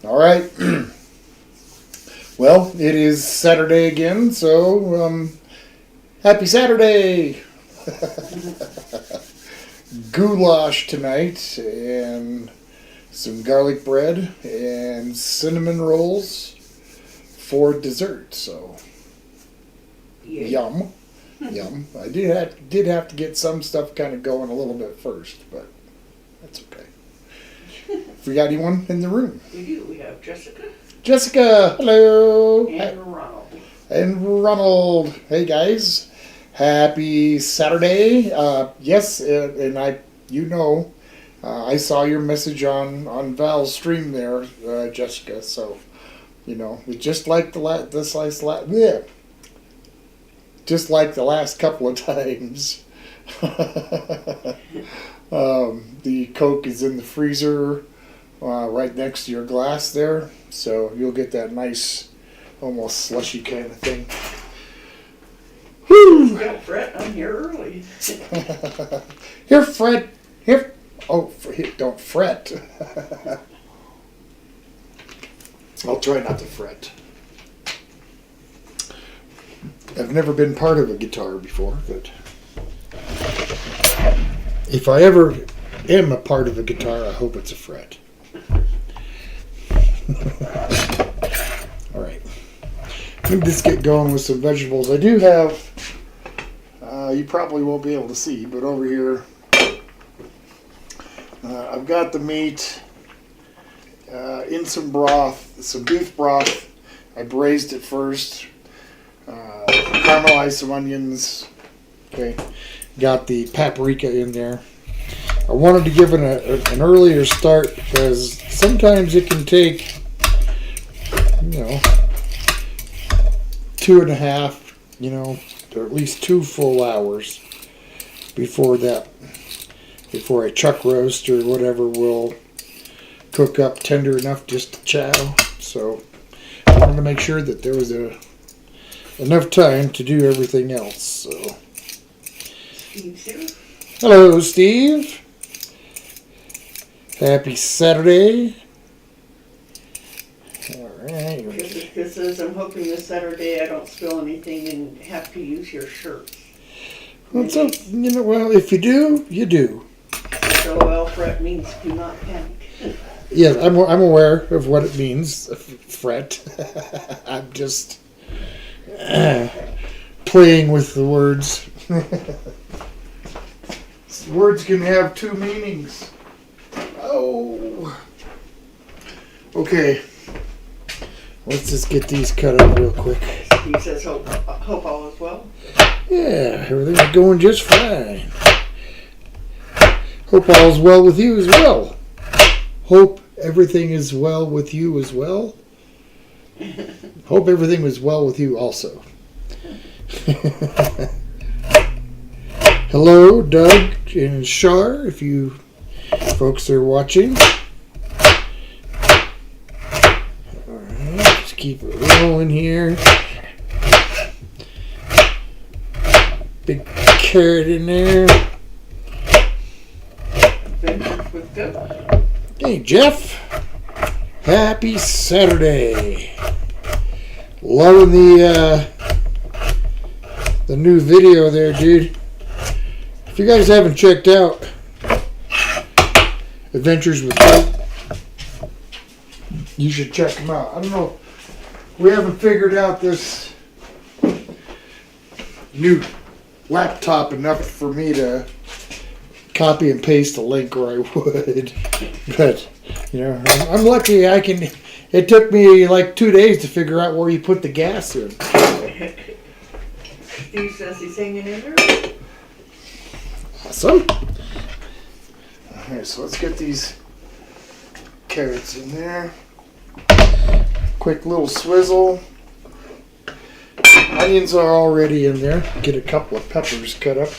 All right. Well, it is Saturday again, so happy Saturday! Goulash tonight, and some garlic bread and cinnamon rolls for dessert. So, yum, yum. I did have to get some stuff kind of going a little bit first, but that's okay. We got anyone in the room? We do. We have Jessica. Jessica, hello. And Ronald. And Ronald. Hey guys. Happy Saturday. Yes, and I saw your message on Val's stream there, Jessica. So, just like just like the last couple of times. The Coke is in the freezer right next to your glass there, so you'll get that nice, almost slushy kind of thing. Whew. Don't fret, I'm here early. Here, Fred. Here. Oh, don't fret. I'll try not to fret. I've never been part of a guitar before, but if I ever am a part of a guitar, I hope it's a fret. All right. Let me just get going with some vegetables. I do have, you probably won't be able to see, but over here, I've got the meat in some broth, some beef broth. I braised it first, caramelized some onions. Okay, got the paprika in there. I wanted to give it an earlier start because sometimes it can take, 2.5, or at least 2 full hours before a chuck roast or whatever will cook up tender enough just to chow. So I wanted to make sure that there was enough time to do everything else. So, Steve's here. hello, Steve. Happy Saturday. All right. Jessica says, I'm hoping this Saturday I don't spill anything and have to use your shirt. Well, so, well, if you do, you do. LOL fret means do not panic. Yes, I'm aware of what it means, fret. I'm just playing with the words. Words can have 2 meanings. Oh. Okay. Let's just get these cut up real quick. Steve says, hope all is well. Yeah, everything's going just fine. Hope all is well with you as well. Hope everything is well with you as well. Hope everything was well with you also. Hello, Doug and Shar, if you folks are watching. Alright, just keep it rolling here. Big carrot in there. Hey, Jeff. Happy Saturday. Loving the new video there, dude. If you guys haven't checked out Adventures with Goat, you should check them out. I don't know. We haven't figured out this new laptop enough for me to copy and paste a link, or I would. But, I'm lucky I can. It took me like 2 days to figure out where you put the gas in. Steve says he's hanging in there. Awesome. Alright, so let's get these carrots in there. Quick little swizzle. Onions are already in there. Get a couple of peppers cut up.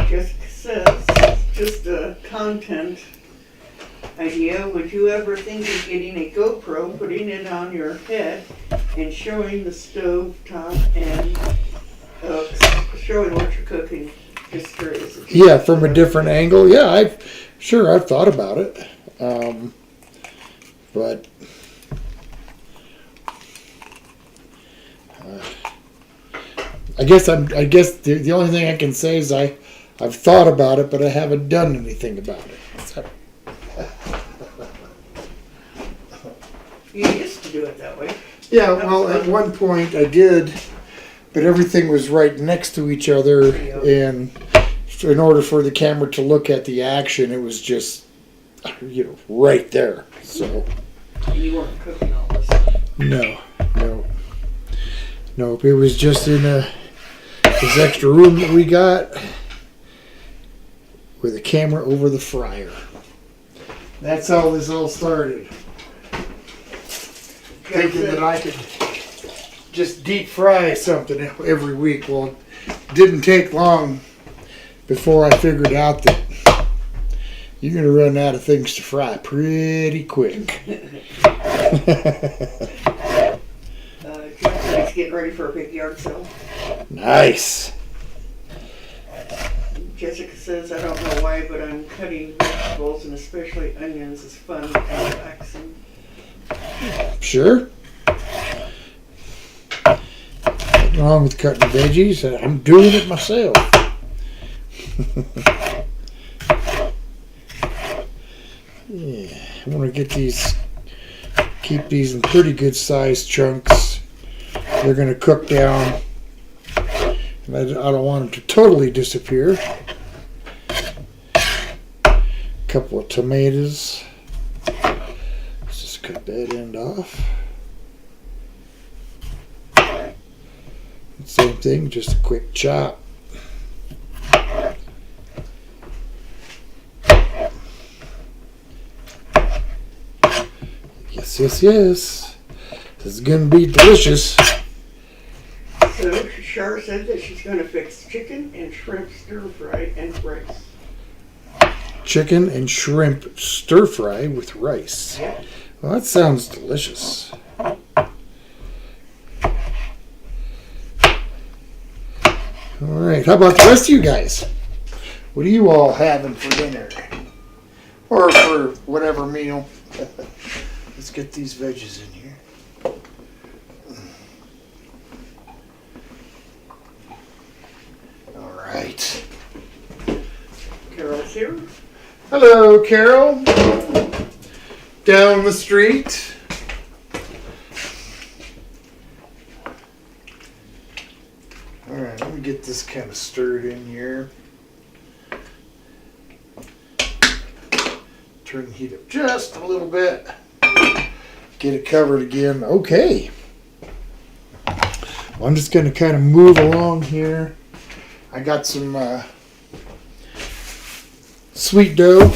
Jessica says, just a content idea, would you ever think of getting a GoPro, putting it on your head, and showing the stove top and showing what you're cooking. Just curious. Yeah, from a different angle. Yeah, I've thought about it, but I guess the only thing I can say is I've thought about it, but I haven't done anything about it. So. You used to do it that way. Yeah, well, at one point I did, but everything was right next to each other, and in order for the camera to look at the action, it was just, right there. So. And you weren't cooking all this. No. It was just in this extra room that we got with a camera over the fryer. That's how this all started. Thinking that I could just deep fry something every week. Well, it didn't take long before I figured out that you're going to run out of things to fry pretty quick. Jeffrey's getting ready for a big yard sale. Nice. Jessica says, I don't know why, but I'm cutting vegetables and especially onions is fun and relaxing. Sure. Nothing wrong with cutting veggies. I'm doing it myself. Yeah, I want to keep these in pretty good sized chunks. They're going to cook down, and I don't want them to totally disappear. A couple of tomatoes. Let's just cut that end off. Same thing, just a quick chop. Yes. This is going to be delicious. So Shar said that she's going to fix chicken and shrimp stir fry and rice. Chicken and shrimp stir fry with rice. Yeah. Well, that sounds delicious. All right, how about the rest of you guys? What are you all having for dinner? Or for whatever meal? Let's get these veggies in here. All right. Carol's here. Hello, Carol. Down the street. All right, let me get this kind of stirred in here. Turn the heat up just a little bit. Get it covered again. Okay. Well, I'm just going to kind of move along here. I got some sweet dough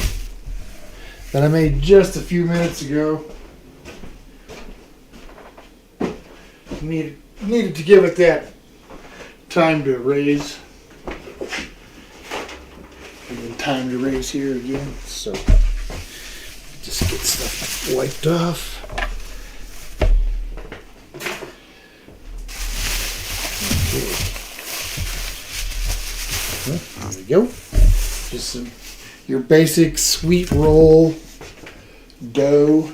that I made just a few minutes ago. Needed to give it that time to raise. Even time to raise here again. So just get stuff wiped off. Okay. Well, there we go. Just your basic sweet roll dough.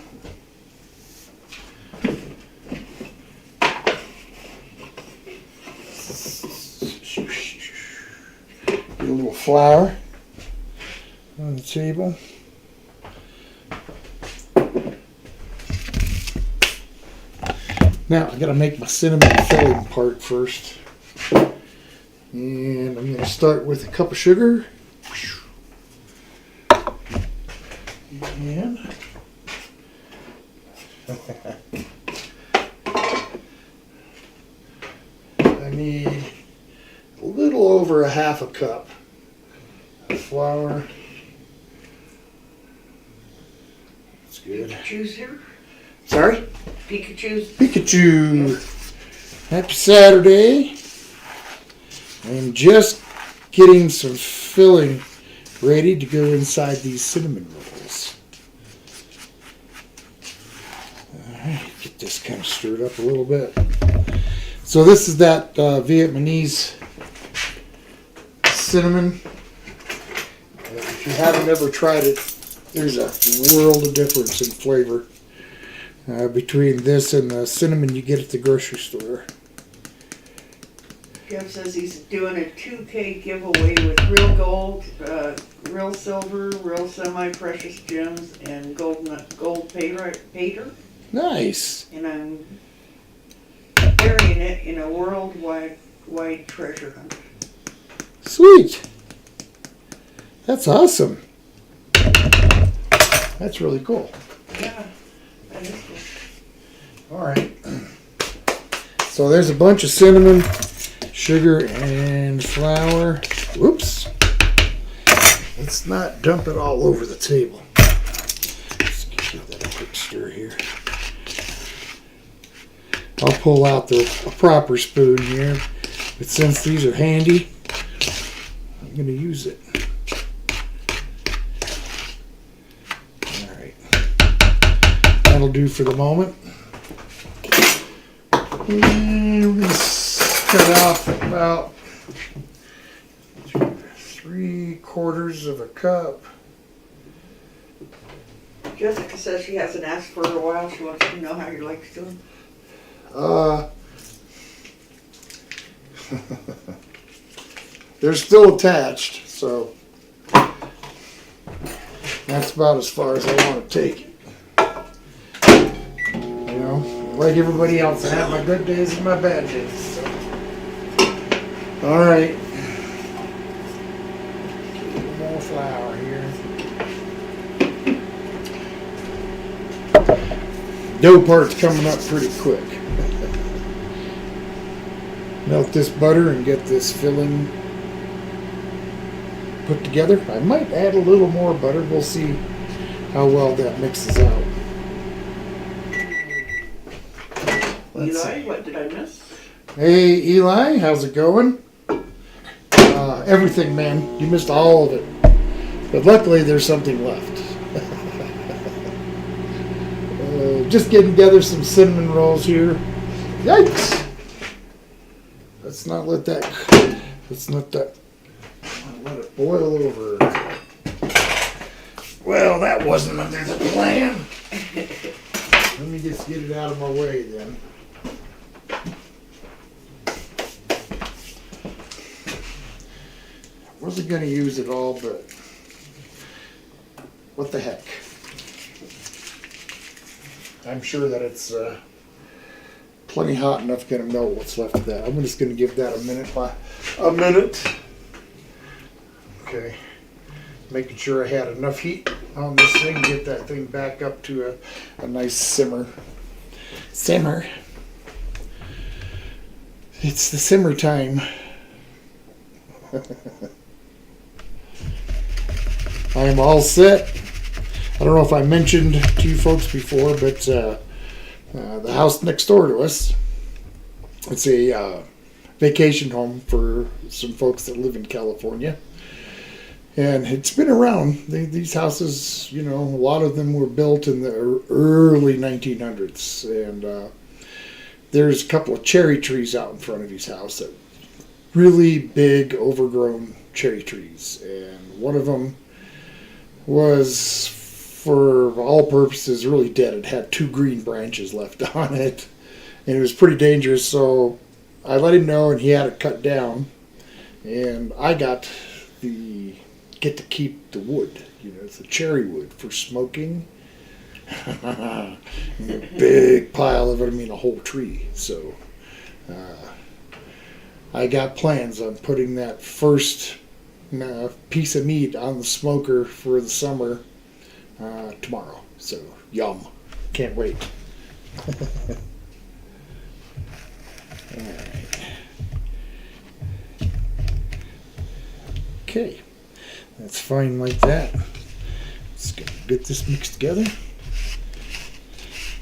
Get a little flour on the table. Now I gotta make my cinnamon filling part first. And I'm gonna start with a cup of sugar. And I need a little over a half a cup of flour. That's good. Pikachu's here. Sorry? Pikachu's. Pikachu. Happy Saturday. I'm just getting some filling ready to go inside these cinnamon rolls. Alright, get this kind of stirred up a little bit. So this is that Vietnamese cinnamon. If you haven't ever tried it, there's a world of difference in flavor between this and the cinnamon you get at the grocery store. Jeff says he's doing a 2K giveaway with real gold, real silver, real semi-precious gems, and gold pater. Nice. And I'm burying it in a worldwide treasure hunt. Sweet. That's awesome. That's really cool. Yeah, that is cool. All right. So there's a bunch of cinnamon, sugar, and flour. Whoops. Let's not dump it all over the table. Let's give that a quick stir here. I'll pull out a proper spoon here, but since these are handy, I'm going to use it. All right. That'll do for the moment. And we're going to cut off about 3/4 of a cup. Jessica says she hasn't asked for it a while. She wants to know how your leg's doing. They're still attached, so that's about as far as I want to take it. You know, like everybody else, I have my good days and my bad days. So. All right. A little more flour here. Dough part's coming up pretty quick. Melt this butter and get this filling put together. I might add a little more butter. We'll see how well that mixes out. Eli, what did I miss? Hey Eli, how's it going? Everything, man. You missed all of it. But luckily there's something left. Just getting together some cinnamon rolls here. Yikes! Let's not let that let it boil over. Well, that wasn't under the plan. Let me just get it out of my way then. Wasn't going to use it all, but what the heck. I'm sure that it's plenty hot enough to melt what's left of that. I'm just going to give that a minute. Okay. Making sure I had enough heat on this thing, get that thing back up to a nice simmer. It's the simmer time. I am all set. I don't know if I mentioned to you folks before, but the house next door to us, it's a vacation home for some folks that live in California. And it's been around. These houses, you know, a lot of them were built in the early 1900s. And there's a couple of cherry trees out in front of his house, that really big, overgrown cherry trees. And one of them was, for all purposes, really dead. It had 2 green branches left on it. And it was pretty dangerous, so I let him know, and he had it cut down. And I get to keep the wood. You know, it's the cherry wood for smoking. A big pile of it, I mean a whole tree. So I got plans on putting that first piece of meat on the smoker for the summer tomorrow. So yum. Can't wait. Alright. Okay. That's fine like that. Let's get this mixed together.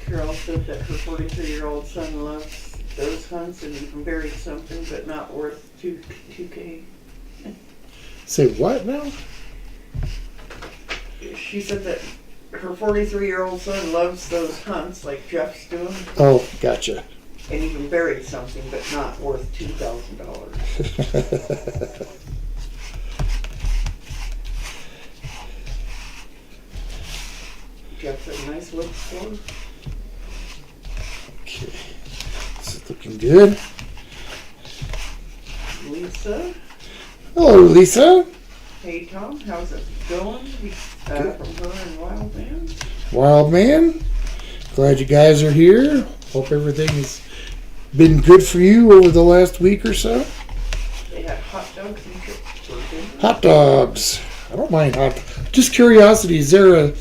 Carol said that her 43-year-old son loves those hunts and even buried something, but not worth 2K. Say what now? She said that her 43-year-old son loves those hunts like Jeff's doing. Oh, gotcha. And even buried something, but not worth $2,000. Jeff said nice wood stove. Okay. This is looking good. Lisa. Hello, Lisa. Hey Tom, how's it going? From her and Wild Man. Wild Man. Glad you guys are here. Hope everything has been good for you over the last week or so. They had hot dogs and chips for dinner. Hot dogs. I don't mind hot. Just curiosity, is there a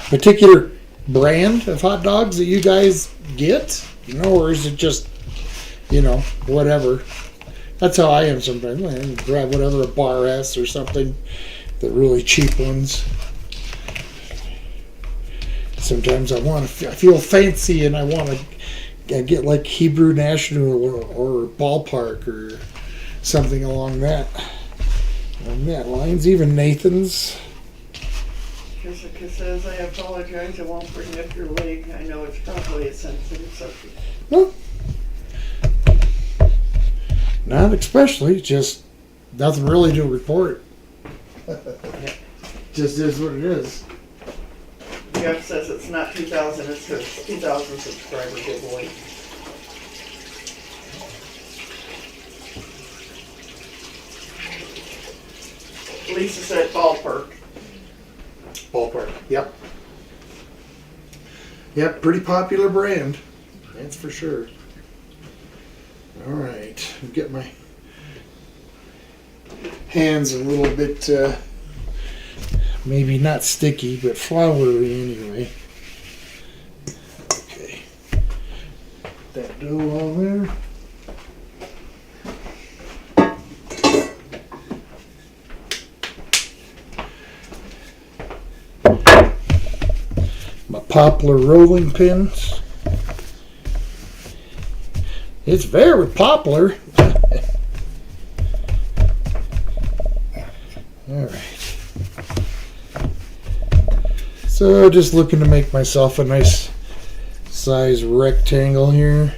particular brand of hot dogs that you guys get? You know, or is it just, you know, whatever? That's how I am sometimes. I grab whatever a bar has or something, the really cheap ones. Sometimes I feel fancy and I want to get like Hebrew National or Ballpark or something along that lines. Even Nathan's. Jessica says, I apologize, I won't bring up your leg. I know it's probably a sensitive subject. No. Not especially, just nothing really to report. Just is what it is. Jeff says it's not 2,000, it's his 2,000 subscriber giveaway. Lisa said ballpark. Ballpark. Yep. Yep, pretty popular brand. That's for sure. All right, I'll get my hands a little bit, maybe not sticky, but floury anyway. Okay. Put that dough on there. My poplar rolling pins. It's very popular. Alright. So just looking to make myself a nice size rectangle here.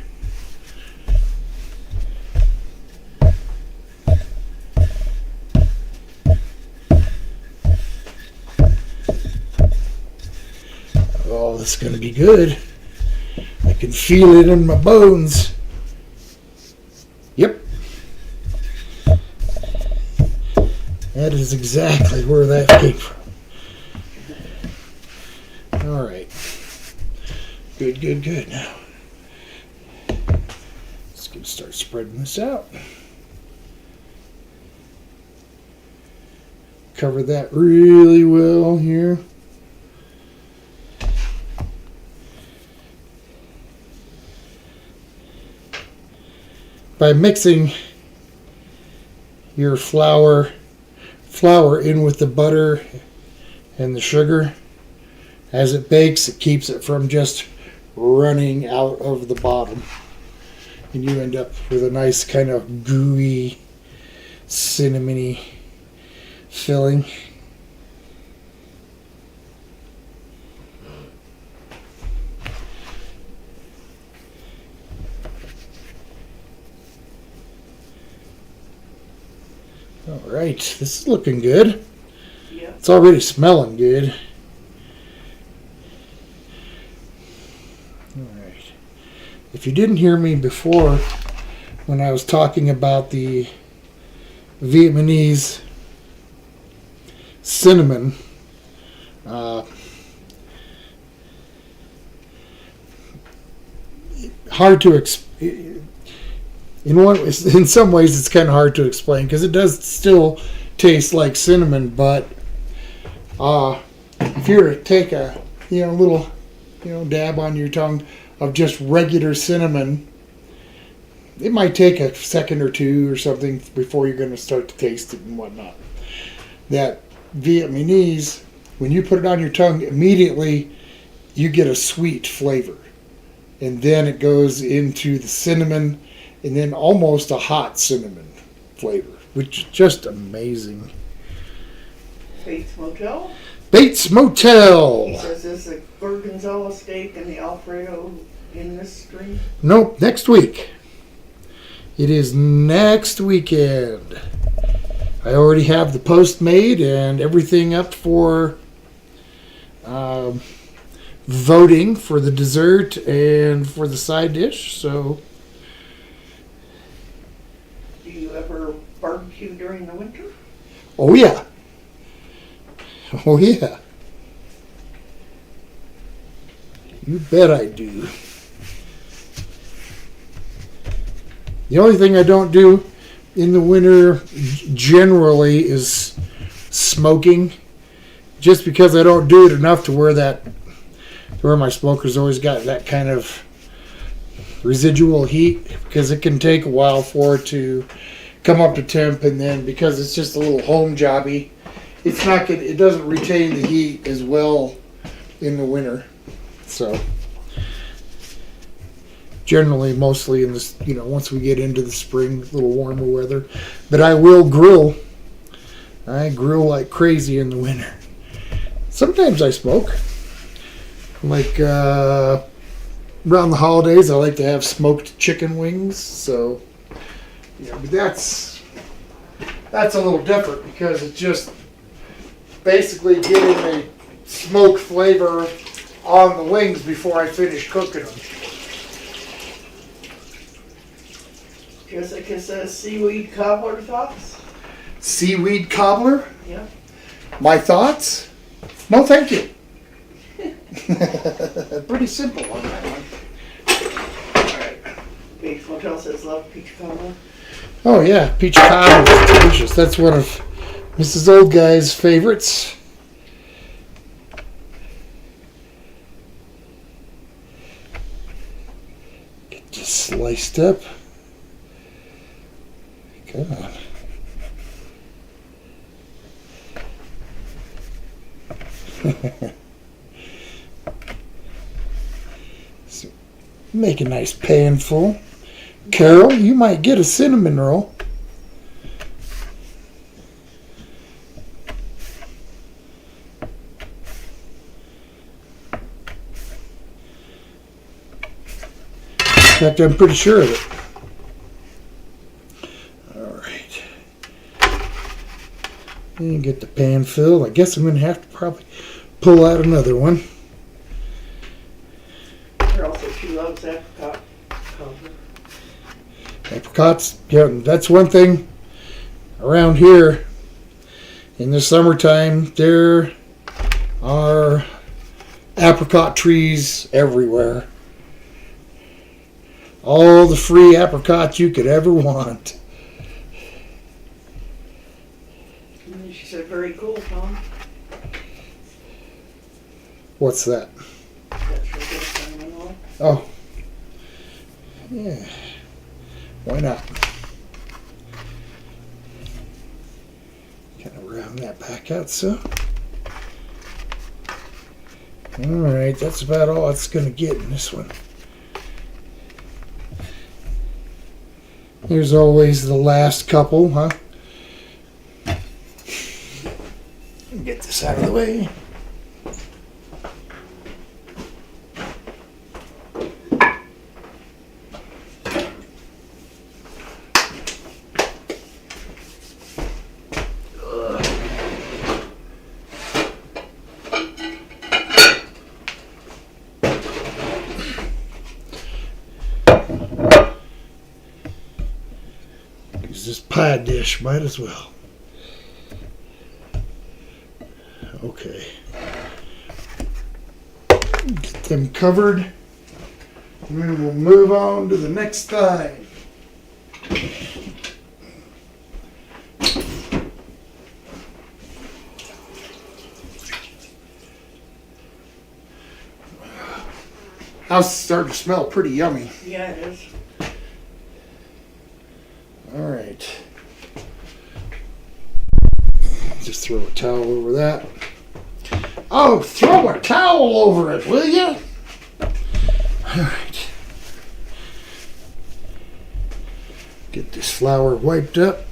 Oh, this is going to be good. I can feel it in my bones. Yep. That is exactly where that came from. All right. Good, good, good. Now, let's get start spreading this out. Cover that really well here. By mixing your flour in with the butter and the sugar, as it bakes, it keeps it from just running out of the bottom. And you end up with a nice kind of gooey, cinnamony filling. All right, this is looking good. Yeah. It's already smelling good. All right. If you didn't hear me before when I was talking about the Vietnamese cinnamon, hard to explain. In some ways, it's kind of hard to explain because it does still taste like cinnamon. But if you were to take a little dab on your tongue of just regular cinnamon, it might take a second or two or something before you're going to start to taste it and whatnot. That Vietnamese, when you put it on your tongue, immediately you get a sweet flavor, and then it goes into the cinnamon. And then almost a hot cinnamon flavor, which is just amazing. Bates Motel. Bates Motel. Says, is the Gorgonzola steak and the Alfredo in this stream? Nope, next week. It is next weekend. I already have the post made and everything up for voting for the dessert and for the side dish. So, Do you ever barbecue during the winter? oh yeah, oh yeah, you bet I do. The only thing I don't do in the winter generally is smoking, just because I don't do it enough to where my smoker's always got that kind of residual heat, because it can take a while for it to come up to temp, and then because it's just a little home jobby, it doesn't retain the heat as well in the winter. So generally, mostly in this, once we get into the spring, a little warmer weather. But I will grill. I grill like crazy in the winter. Sometimes I smoke. Like around the holidays, I like to have smoked chicken wings. So, but that's a little different, because it's just basically getting a smoke flavor on the wings before I finish cooking them. Jessica says seaweed cobbler thoughts? Seaweed cobbler? Yeah. My thoughts? No, thank you. Pretty simple on that one. Alright. Bates Motel says love peach cobbler. Oh yeah, peach cobbler is delicious. That's one of Mrs. Old Guy's favorites. Get just sliced up. Come on. So, make a nice pan full. Carol, you might get a cinnamon roll. In fact, I'm pretty sure of it. And get the pan filled. I guess I'm going to have to probably pull out another one. Carol says she loves apricot cobbler. Apricots, yeah, that's one thing around here. In the summertime, there are apricot trees everywhere. All the free apricots you could ever want. She said, very cool, Tom. What's that? That's your good cinnamon roll. Oh. Yeah. Why not? Kind of round that back out, so. Alright, that's about all it's going to get in this one. Here's always the last couple, huh? Get this out of the way. Use this pie dish, might as well. Okay. Get them covered. And then we'll move on to the next thing. House is starting to smell pretty yummy. Yeah, it is. All right. Just throw a towel over that. Oh, throw a towel over it, will you? All right. Get this flour wiped up.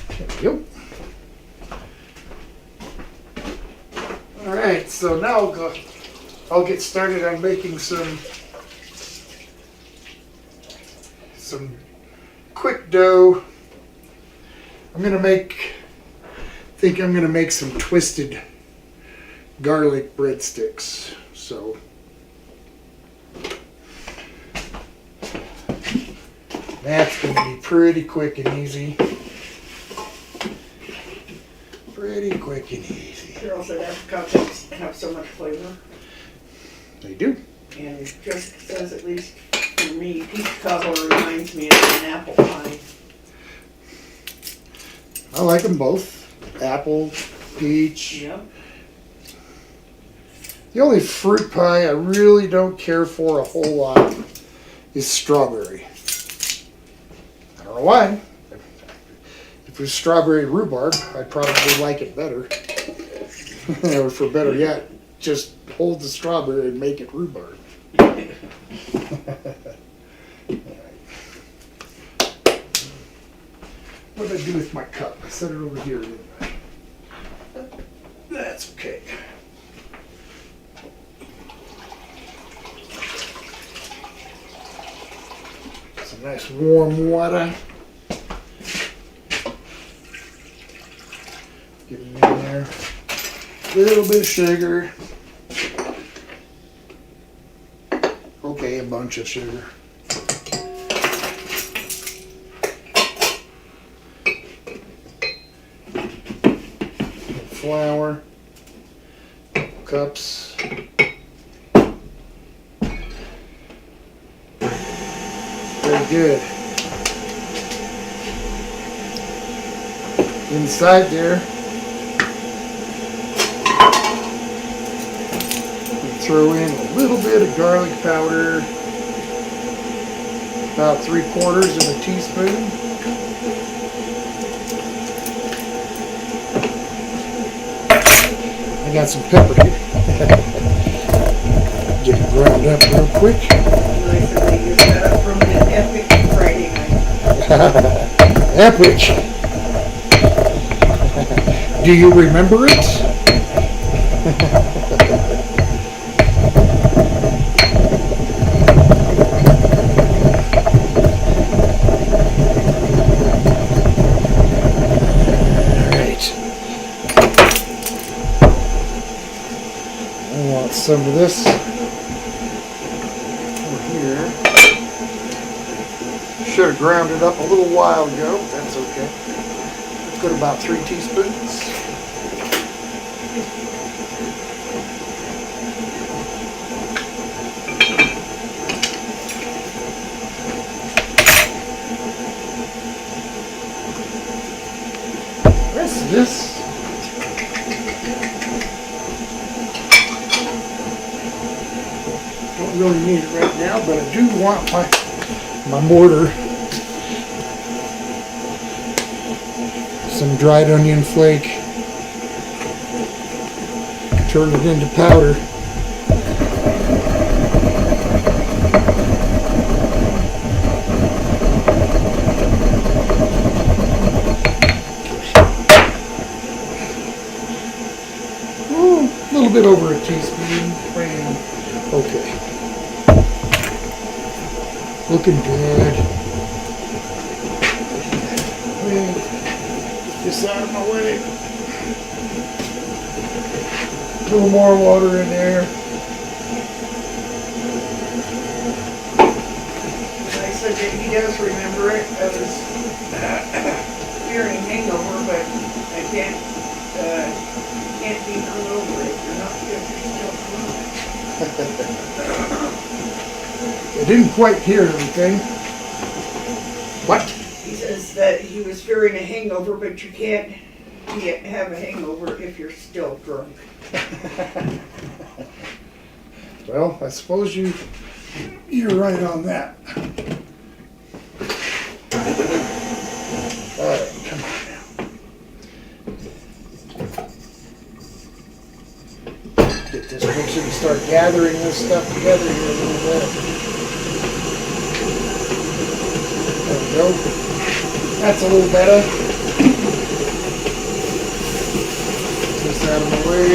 There we go. All right, so now I'll get started on making some quick dough. I'm going to make think I'm going to make some twisted garlic breadsticks. So that's going to be pretty quick and easy. Pretty quick and easy. Carol said apricots have so much flavor. They do. And it just says, at least for me, peach cobbler reminds me of an apple pie. I like them both. Apple, peach. Yep. The only fruit pie I really don't care for a whole lot is strawberry. I don't know why. If it was strawberry rhubarb, I'd probably like it better. Or for better yet, just hold the strawberry and make it rhubarb. What did I do with my cup? I set it over here, didn't I? That's okay. Some nice warm water. Get it in there. A little bit of sugar. Okay, a bunch of sugar. Flour. Cups. Very good. Inside there, we throw in a little bit of garlic powder, about 3/4 of a teaspoon. I got some pepper here. Get it ground up real quick. Nice that they use that from the Epic Friday night. Epic. Do you remember it? Some of this over here. Should have ground it up a little while ago. That's okay. Put about 3 teaspoons. The rest of this. Really need it right now, but I do want my mortar. Some dried onion flake. Turn it into powder. Ooh, a little bit over a teaspoon. Okay. Looking good. Get this out of my way. A little more water in there. I said that he does remember it. I was fearing hangover, but I can't be hungover if you're not good. You're still fine. I didn't quite hear everything. What? He says that he was fearing a hangover, but you can't have a hangover if you're still drunk. Well, I suppose you're right on that. All right, come on now. Get this mixer to start gathering this stuff together here a little bit. There we go. That's a little better. Get this out of the way.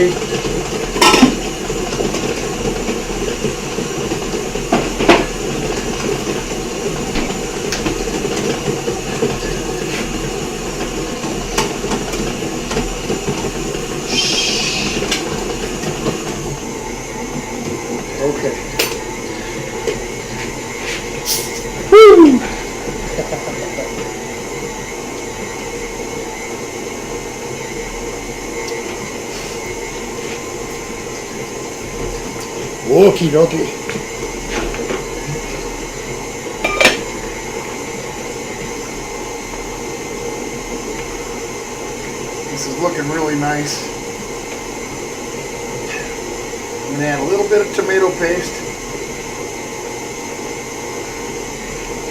Okie dokie. This is looking really nice. I'm going to add a little bit of tomato paste.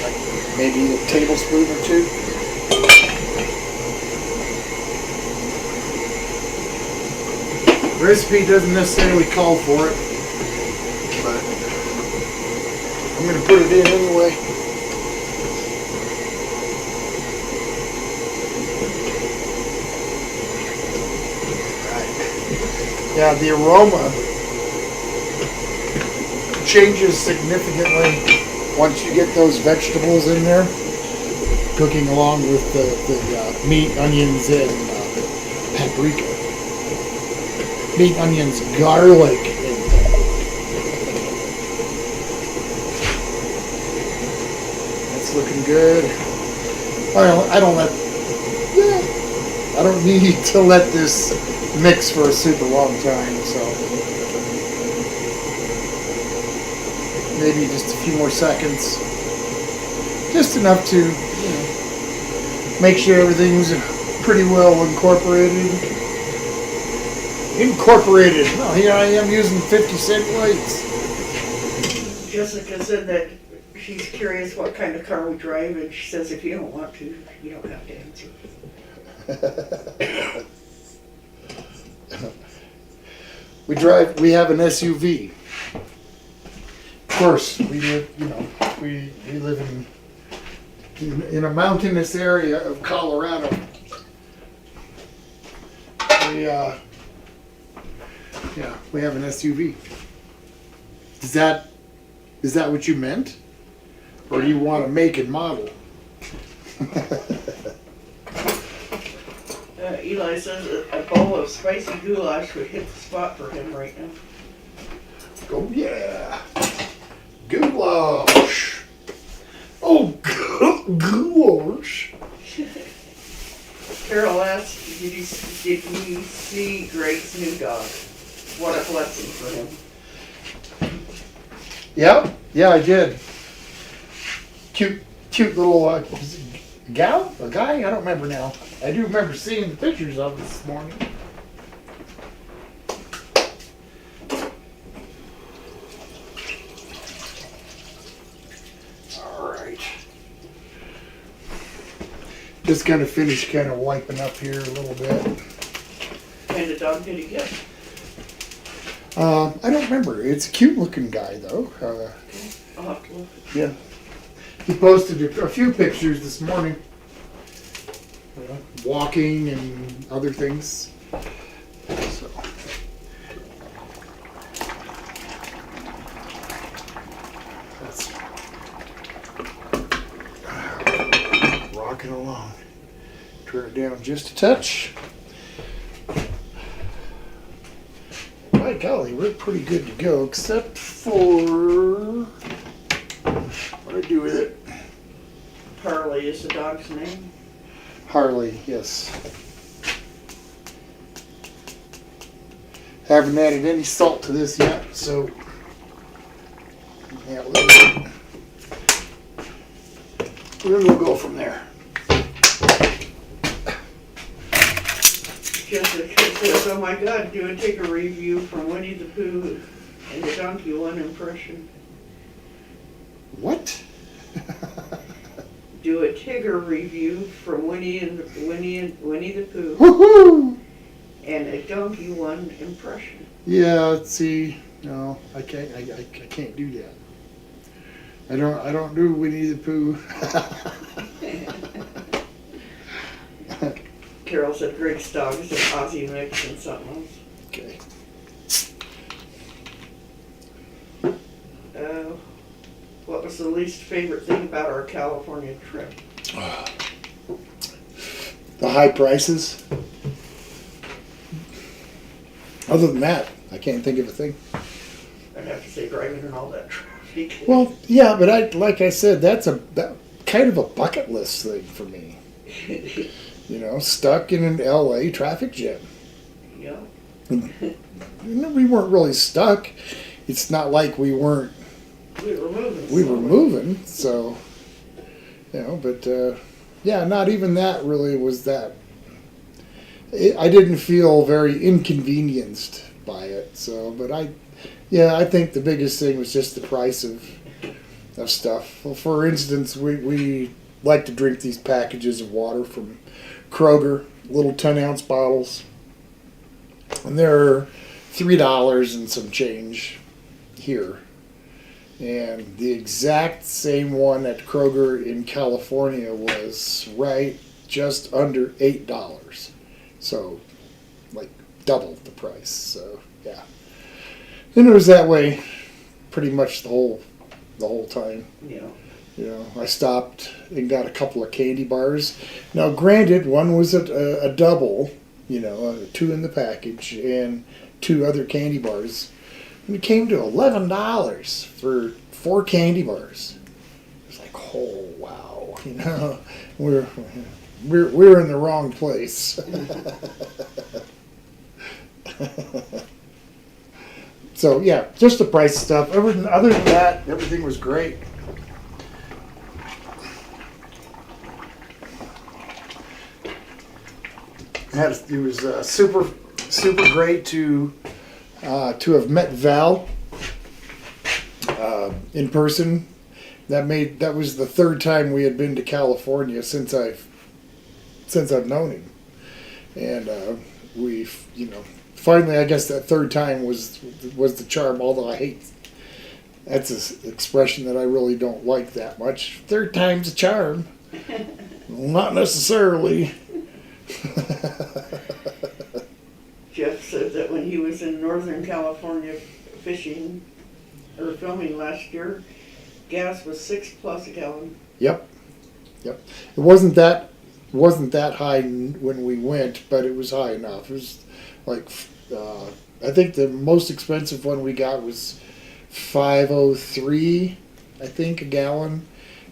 Like maybe a tablespoon or two. The recipe doesn't necessarily call for it, but I'm going to put it in anyway. Right. Yeah, the aroma changes significantly once you get those vegetables in there, cooking along with the meat, onions, and paprika. Meat, onions, garlic. That's looking good. I don't need to let this mix for a super long time, so maybe just a few more seconds. Just enough to, make sure everything's pretty well incorporated. Oh, here I am using 50-cent lights. Jessica said that she's curious what kind of car we drive, and she says if you don't want to, you don't have to answer. We have an SUV. Of course, we live, we live in a mountainous area of Colorado. We have an SUV. Is that what you meant? Or do you want to make and model? Eli says a bowl of spicy goulash would hit the spot for him right now. Oh yeah, goulash. Oh, goulash. Carol asked, did you see Greg's new dog? What a blessing for him. Yeah, I did. Cute little gal? A guy? I don't remember now. I do remember seeing the pictures of it this morning. Alright. Just gonna finish kind of wiping up here a little bit. What kind of dog did he get? I don't remember. It's a cute looking guy though. I'll have to look. Yeah. He posted a few pictures this morning. Walking and other things. So. That's rocking along. Turn it down just a touch. By golly, we're pretty good to go, except for what do I do with it? Harley is the dog's name. Harley, yes. Haven't added any salt to this yet, so yeah, a little bit. Then we'll go from there. Jessica says, oh my God, take a review from Winnie the Pooh and the Donkey One impression. What? Do a Tigger review from Winnie the Pooh Woohoo! and a Donkey One impression. Yeah, let's see. No, I can't. I can't do that. I don't do Winnie the Pooh. Carol said Greg's dog is an Aussie mix and something else. Okay. What was the least favorite thing about our California trip? The high prices. Other than that, I can't think of a thing. I'd have to say driving in all that traffic. Well, yeah, but like I said, that's kind of a bucket list thing for me. Stuck in an LA traffic jam. Yeah. We weren't really stuck. it's not like we weren't. We were moving. We were slowly. moving, so but yeah, not even that really was that. I didn't feel very inconvenienced by it. So, but I think the biggest thing was just the price of stuff. Well, for instance, we like to drink these packages of water from Kroger, little 10-ounce bottles, and they're $3 and some change here. And the exact same one at Kroger in California was right just under $8. So, like double the price. So, yeah. And it was that way pretty much the whole time. Yeah. I stopped and got a couple of candy bars. Now, granted, one was a double, 2 in the package, and 2 other candy bars. And it came to $11 for 4 candy bars. It was like, oh wow, we're in the wrong place. So yeah, just the price stuff. Everything other than that, everything was great. It was super great to have met Val in person. That was the 3rd time we had been to California since I've known him, and finally, I guess that 3rd time was the charm. Although I hate that's an expression that I really don't like that much. 3rd time's a charm. Well, not necessarily. Jeff said that when he was in Northern California fishing or filming last year, gas was $6+ a gallon. Yep. It wasn't that high when we went, but it was high enough. It was like I think the most expensive one we got was $5.03, I think, a gallon,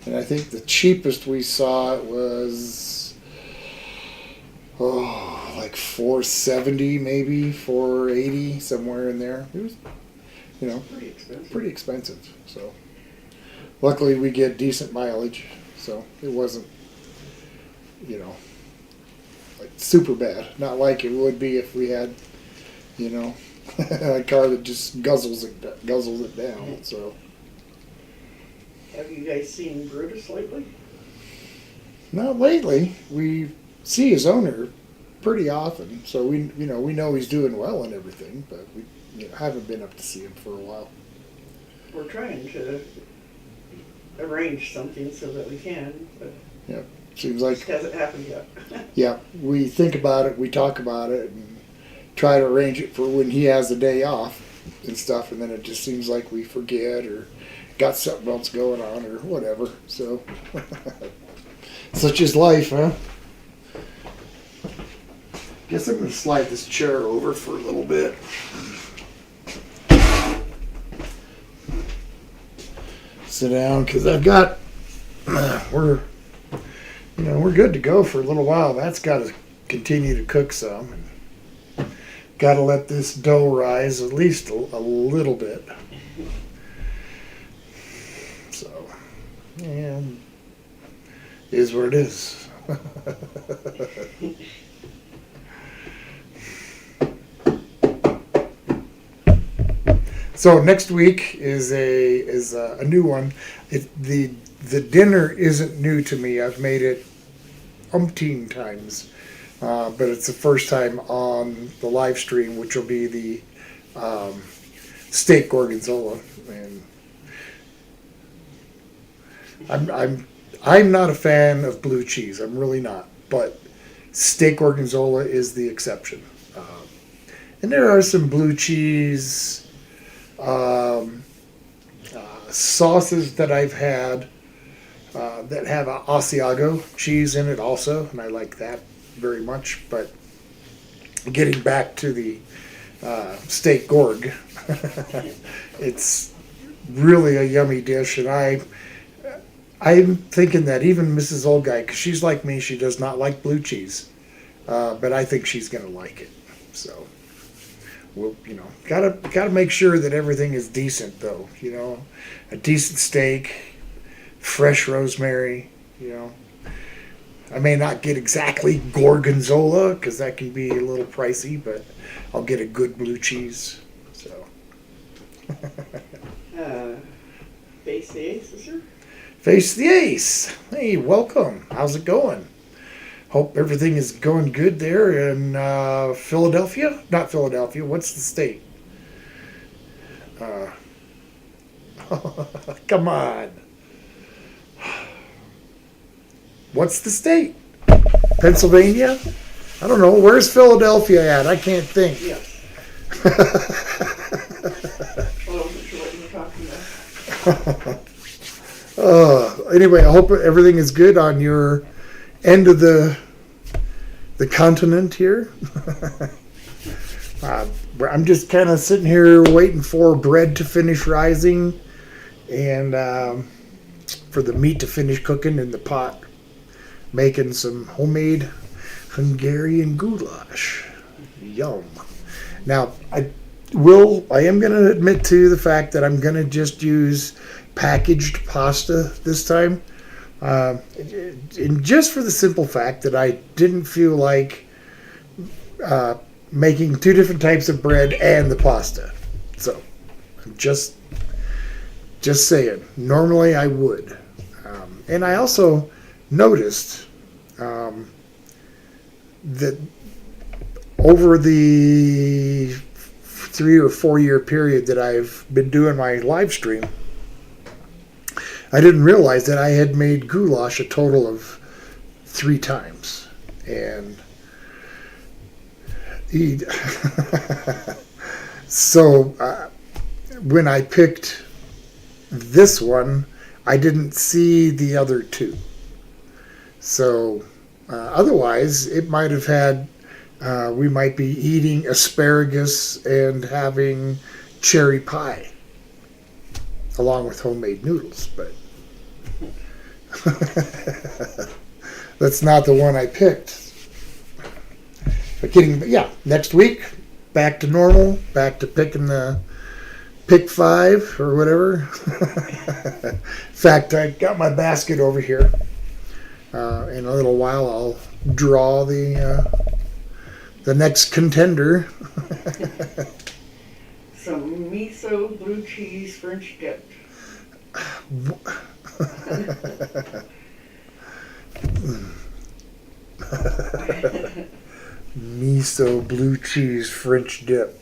and I think the cheapest we saw was like $4.70, maybe $4.80, somewhere in there. It was, pretty expensive. So, luckily we get decent mileage, so it wasn't, like super bad. Not like it would be if we had, a car that just guzzles it down. So. Have you guys seen Brutus lately? Not lately. We see his owner pretty often, so we know he's doing well and everything, but we haven't been up to see him for a while. We're trying to arrange something so that we can, but seems like it hasn't happened yet. Yeah, we think about it, we talk about it, and try to arrange it for when he has a day off and stuff, and then it just seems like we forget or got something else going on or whatever. So such is life, huh? Guess I'm going to slide this chair over for a little bit. Sit down, because I've got we're good to go for a little while. That's got to continue to cook some, and got to let this dough rise at least a little bit. So, and is what it is. So next week is a new one. The dinner isn't new to me. I've made it umpteen times, but it's the first time on the live stream, which will be the steak gorgonzola. And I'm not a fan of blue cheese. I'm really not. But steak gorgonzola is the exception. And there are some blue cheese sauces that I've had that have Asiago cheese in it also, and I like that very much. But getting back to the steak gorg, it's really a yummy dish, and I'm thinking that even Mrs. Old Guy, because she's like me, she does not like blue cheese, but I think she's going to like it. So we'll, gotta make sure that everything is decent though. A decent steak, fresh rosemary. I may not get exactly gorgonzola because that can be a little pricey, but I'll get a good blue cheese. So. Face the ace, sir. Face the ace. Hey, welcome. How's it going? Hope everything is going good there in Philadelphia. Not Philadelphia. What's the state? Come on. What's the state? Pennsylvania? I don't know. Where's Philadelphia at? I can't think. Yes. Well, I wasn't sure what you were talking about. Anyway, I hope everything is good on your end of the continent here. I'm just kind of sitting here waiting for bread to finish rising and for the meat to finish cooking in the pot. Making some homemade Hungarian goulash. Yum. Now, I am going to admit to the fact that I'm going to just use packaged pasta this time. And just for the simple fact that I didn't feel like making two different types of bread and the pasta. So, I'm just saying. Normally I would. And I also noticed that over the 3 or 4 year period that I've been doing my live stream, I didn't realize that I had made goulash a total of 3 times. And so when I picked this one, I didn't see the other 2. So otherwise, it might have had, we might be eating asparagus and having cherry pie along with homemade noodles, but that's not the one I picked. But next week, back to normal, back to picking the pick 5 or whatever. In fact, I got my basket over here. In a little while, I'll draw the next contender. Some miso blue cheese French dip. Miso blue cheese French dip.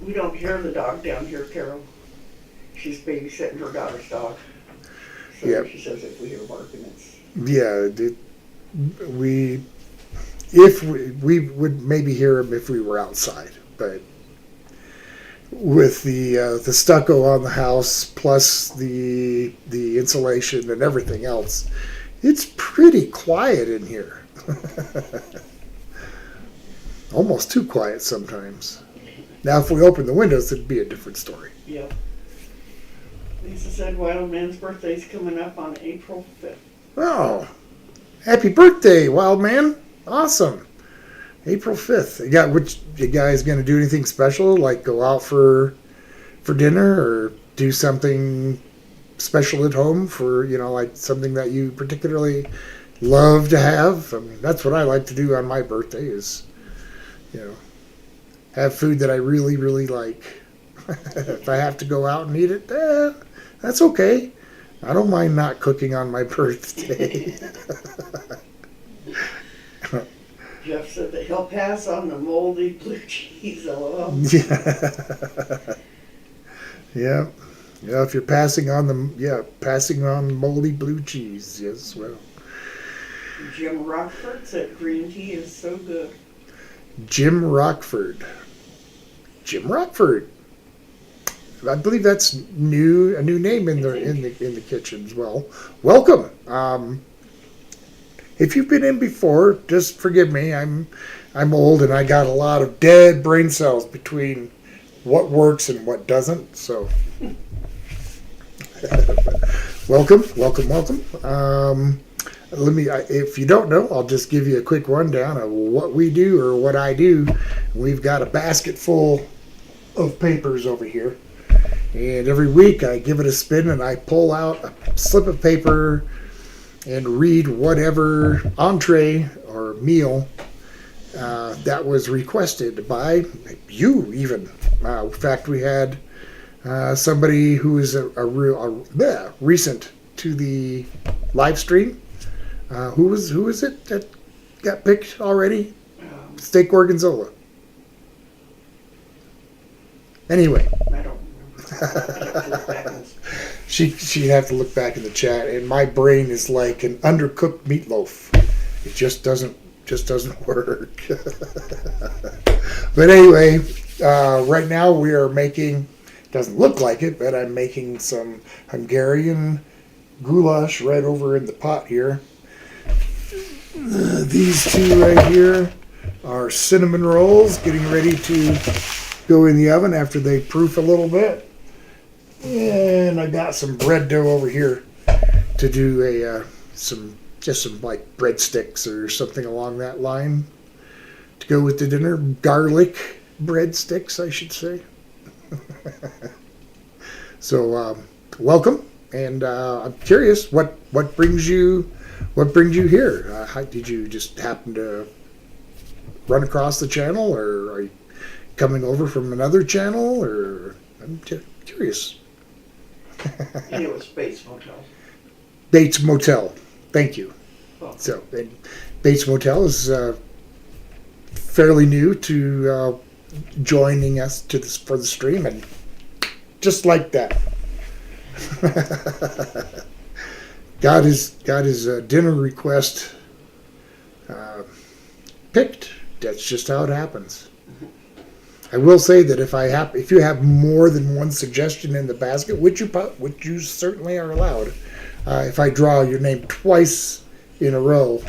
We don't hear the dog down here, Carol. She's babysitting her daughter's dog. So Yep. She says if we hear barking, it's... Yeah, we would maybe hear him if we were outside, but with the stucco on the house plus the insulation and everything else, it's pretty quiet in here. Almost too quiet sometimes. Now, if we open the windows, it'd be a different story. Yep. Lisa said Wild Man's birthday's coming up on April 5th. Oh, happy birthday, Wild Man. Awesome. April 5th. You guys going to do anything special, like go out for dinner or do something special at home for, like something that you particularly love to have? I mean, that's what I like to do on my birthday is, have food that I really, really like. If I have to go out and eat it, that's okay. I don't mind not cooking on my birthday. Jeff said that he'll pass on the moldy blue cheese, LOL. Yeah. Yeah, if you're passing on moldy blue cheese, yes, well. Jim Rockford said green tea is so good. Jim Rockford. I believe that's a new name in the kitchen as well. Welcome. If you've been in before, just forgive me. I'm old and I got a lot of dead brain cells between what works and what doesn't. So, welcome. If you don't know, I'll just give you a quick rundown of what we do or what I do. We've got a basket full of papers over here. And every week I give it a spin and I pull out a slip of paper and read whatever entree or meal that was requested by you, even. In fact, we had somebody who is recent to the live stream. Who was it that got picked already? Steak Gorgonzola. Anyway. I don't remember. She'd have to look back in the chat, and my brain is like an undercooked meatloaf. It just doesn't work. But anyway, right now we are making. Doesn't look like it, but I'm making some Hungarian goulash right over in the pot here. These two right here are cinnamon rolls, getting ready to go in the oven after they proof a little bit. And I got some bread dough over here to do some like breadsticks or something along that line to go with the dinner. Garlic breadsticks, I should say. So welcome, and I'm curious what brings you here. How, did you just happen to run across the channel, or are you coming over from another channel, or I'm curious. And it was Bates Motel. Bates Motel, thank you. Oh. So Bates Motel is fairly new to joining us for the stream, and just like that, got his dinner request picked. That's just how it happens. I will say that if you have more than one suggestion in the basket, which you certainly are allowed, if I draw your name twice in a row,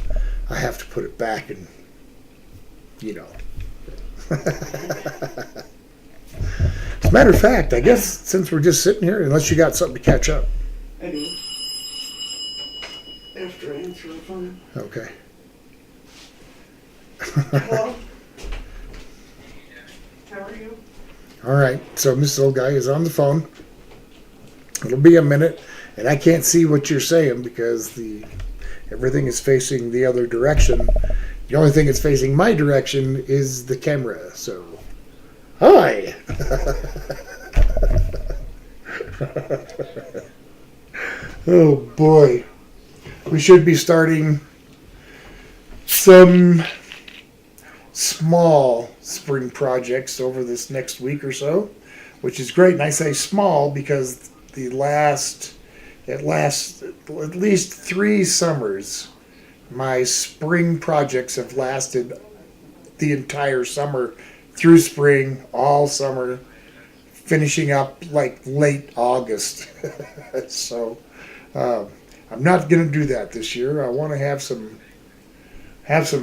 I have to put it back, and As a matter of fact, I guess since we're just sitting here, unless you got something to catch up. I do. After I answer the phone. Okay. Hello? How are you? All right. So Mrs. Old Guy is on the phone. It'll be a minute, and I can't see what you're saying because everything is facing the other direction. The only thing that's facing my direction is the camera. So, hi. Oh boy. We should be starting some small spring projects over this next week or so, which is great. And I say small because at least 3 summers, my spring projects have lasted the entire summer through spring, all summer, finishing up like late August. So I'm not going to do that this year. I want to have some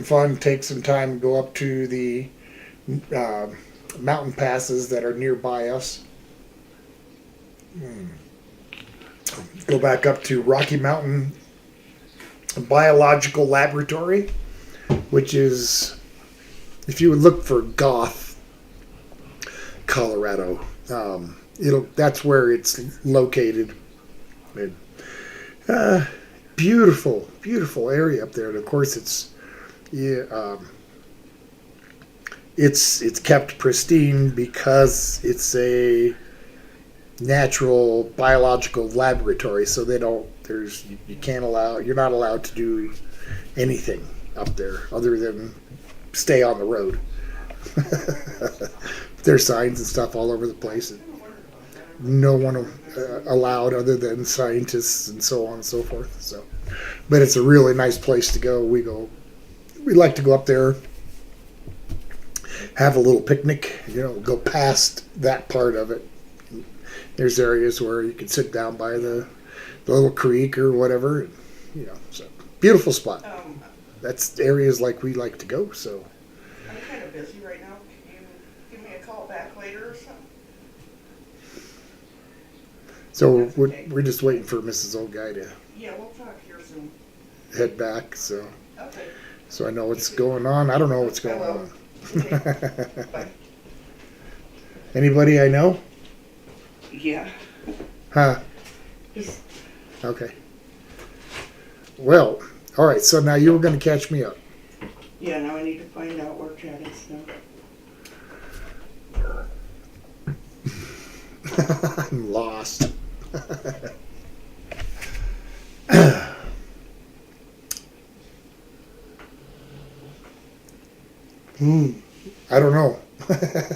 fun, take some time, go up to the mountain passes that are nearby us. Go back up to Rocky Mountain Biological Laboratory, which is, if you would look for Goth, Colorado, that's where it's located. And, beautiful area up there, and of course it's kept pristine because it's a natural biological laboratory, so you're not allowed to do anything up there other than stay on the road. There's signs and stuff all over the place. No one allowed other than scientists and so on and so forth. So, but it's a really nice place to go. We like to go up there, have a little picnic, go past that part of it. There's areas where you can sit down by the little creek or whatever, so beautiful spot. That's areas like we like to go. So I'm kind of busy right now. Can you give me a call back later or something? So we're just waiting for Mrs. Old Guy to. Yeah, we'll talk here soon. head back. So Okay. I know what's going on. I don't know what's going Hello. on. Okay. Bye. Anybody I know? Yeah. Huh? Just, Okay. Well, all right. So now you were going to catch me up. yeah, now I need to find out where Chad is now. I'm lost. I don't know.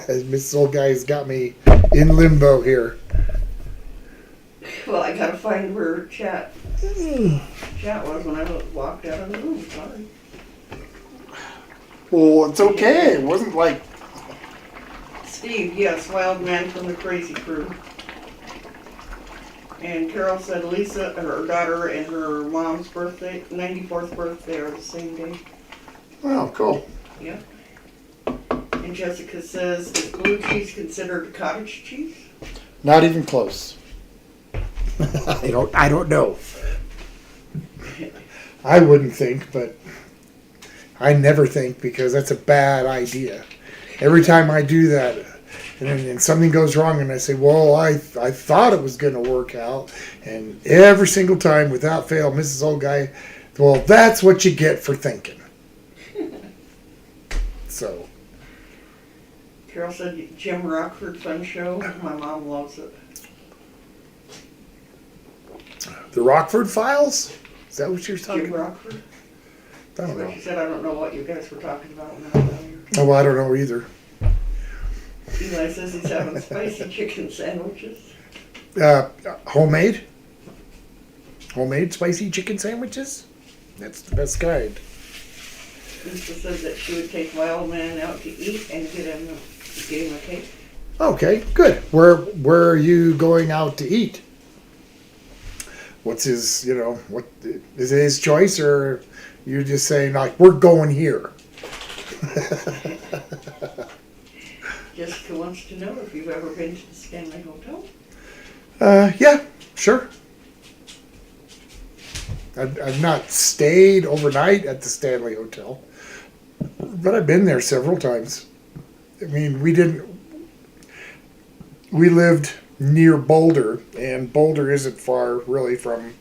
This old guy's got me in limbo here. Well, I gotta find where Chat was when I walked out of the room. Sorry. Well, it's okay. It wasn't like Steve, yes, wild man from the Crazy Crew. And Carol said Lisa, her daughter, and her mom's birthday, 94th birthday, are the same day. oh, cool. Yep. And Jessica says, is blue cheese considered cottage cheese? Not even close. I don't know. I wouldn't think, but I never think because that's a bad idea. Every time I do that, and something goes wrong, and I say, "Well, I thought it was going to work out," and every single time, without fail, Mrs. Old Guy, well, that's what you get for thinking. So, Carol said Jim Rockford fun show. My mom loves it. the Rockford Files. Is that what you're talking Jim about? Rockford? I That's don't what know. she said. I don't know what you guys were talking about when I was down here. Oh, well, I don't know either. Eli says he's having spicy chicken sandwiches. Homemade spicy chicken sandwiches. That's the best kind. Lisa said that she would take Wild Man out to eat and get him a cake. Okay, good. Where are you going out to eat? What's his, what is it his choice, or you're just saying like we're going here? Jessica wants to know if you've ever been to the Stanley Hotel. Yeah, sure. I've not stayed overnight at the Stanley Hotel, but I've been there several times. I mean, we lived near Boulder, and Boulder isn't far really from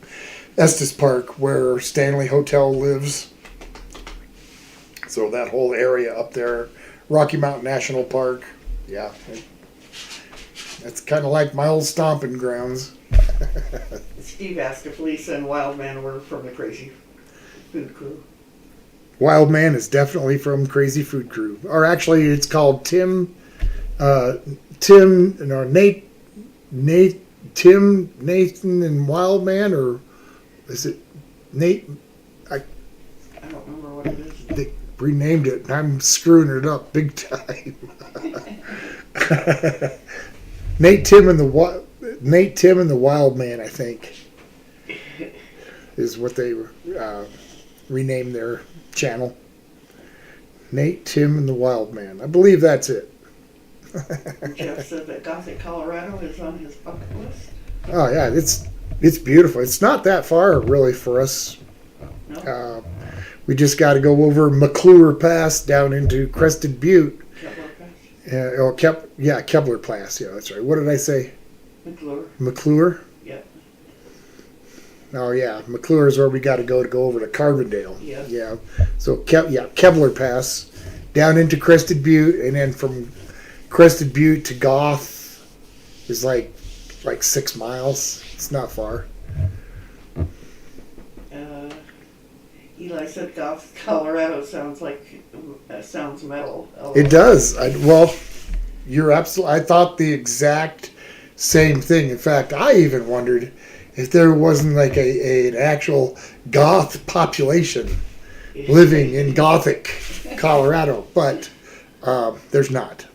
Estes Park where Stanley Hotel lives. So that whole area up there, Rocky Mountain National Park, yeah. That's kind of like my old stomping grounds. Steve asked if Lisa and Wild Man were from the Crazy Food Crew. Wild Man is definitely from Crazy Food Crew. Or actually, it's called Nathan and Wild Man, or is it Nate? I don't remember what it is. They renamed it, and I'm screwing it up big time. Nate, Tim, and the Wild Man, I think, is what they renamed their channel. Nate, Tim, and the Wild Man. I believe that's it. Jeff said that Gothic, Colorado is on his bucket list. Oh yeah, it's beautiful. It's not that far really for us. No? We just got to go over McClure Pass down into Crested Butte. Kepler Pass? Kepler Pass. Yeah, that's right. What did I say? McClure. McClure? Yeah. Oh yeah, McClure is where we got to go over to Carbondale. Yeah. Yeah. So Kepler Pass down into Crested Butte, and then from Crested Butte to Goth is like 6 miles. It's not far. Eli said Goth, Colorado sounds metal. It does. You're absolutely. I thought the exact same thing. In fact, I even wondered if there wasn't like an actual goth population living in Gothic, Colorado, but there's not.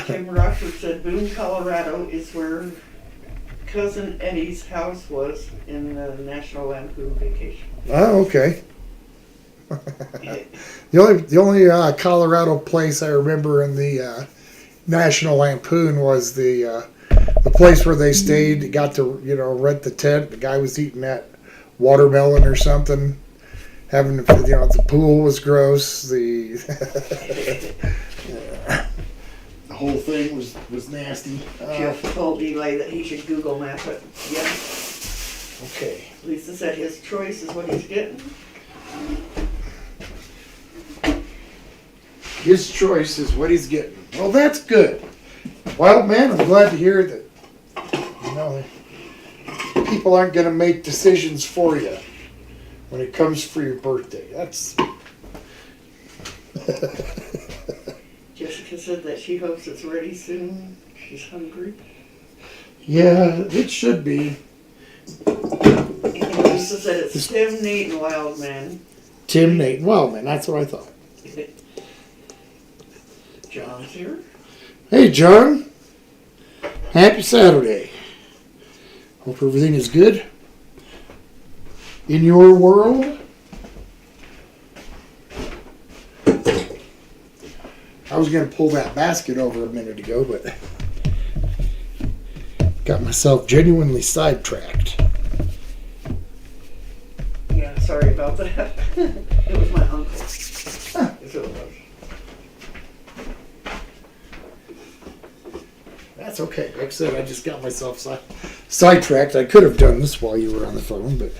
Jim Rockford said Boone, Colorado is where Cousin Eddie's house was in the National Lampoon Vacation. Oh, okay. The only Colorado place I remember in the National Lampoon was the place where they stayed. Got to rent the tent. The guy was eating that watermelon or something. Having, the pool was gross. The the whole thing was nasty. Jeff told Eli that he should Google map it. Yeah. Okay. Lisa said his choice is what he's getting. His choice is what he's getting. Well, that's good. Well, man, I'm glad to hear that. People aren't going to make decisions for you when it comes for your birthday. That's. Jessica said that she hopes it's ready soon. She's hungry. Yeah, it should be. And Lisa said it's Tim, Nate, and Wildman. Tim, Nate, and Wildman. That's what I thought. John's here. Hey, John. Happy Saturday. Hope everything is good in your world. I was going to pull that basket over a minute ago, but got myself genuinely sidetracked. Yeah, sorry about that. It was my uncle. Huh. That's what it was. That's okay. Like I said, I just got myself sidetracked. I could have done this while you were on the phone, but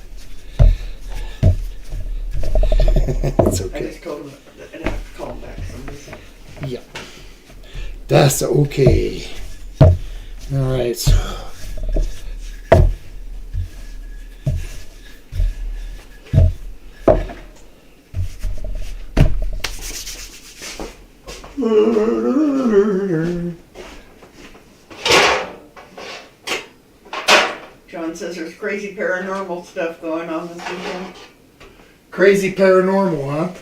it's okay. I just told him that I'd have to call him back some reason. Yeah. That's okay. All right. So. John says there's crazy paranormal stuff going on this weekend. Crazy paranormal, huh?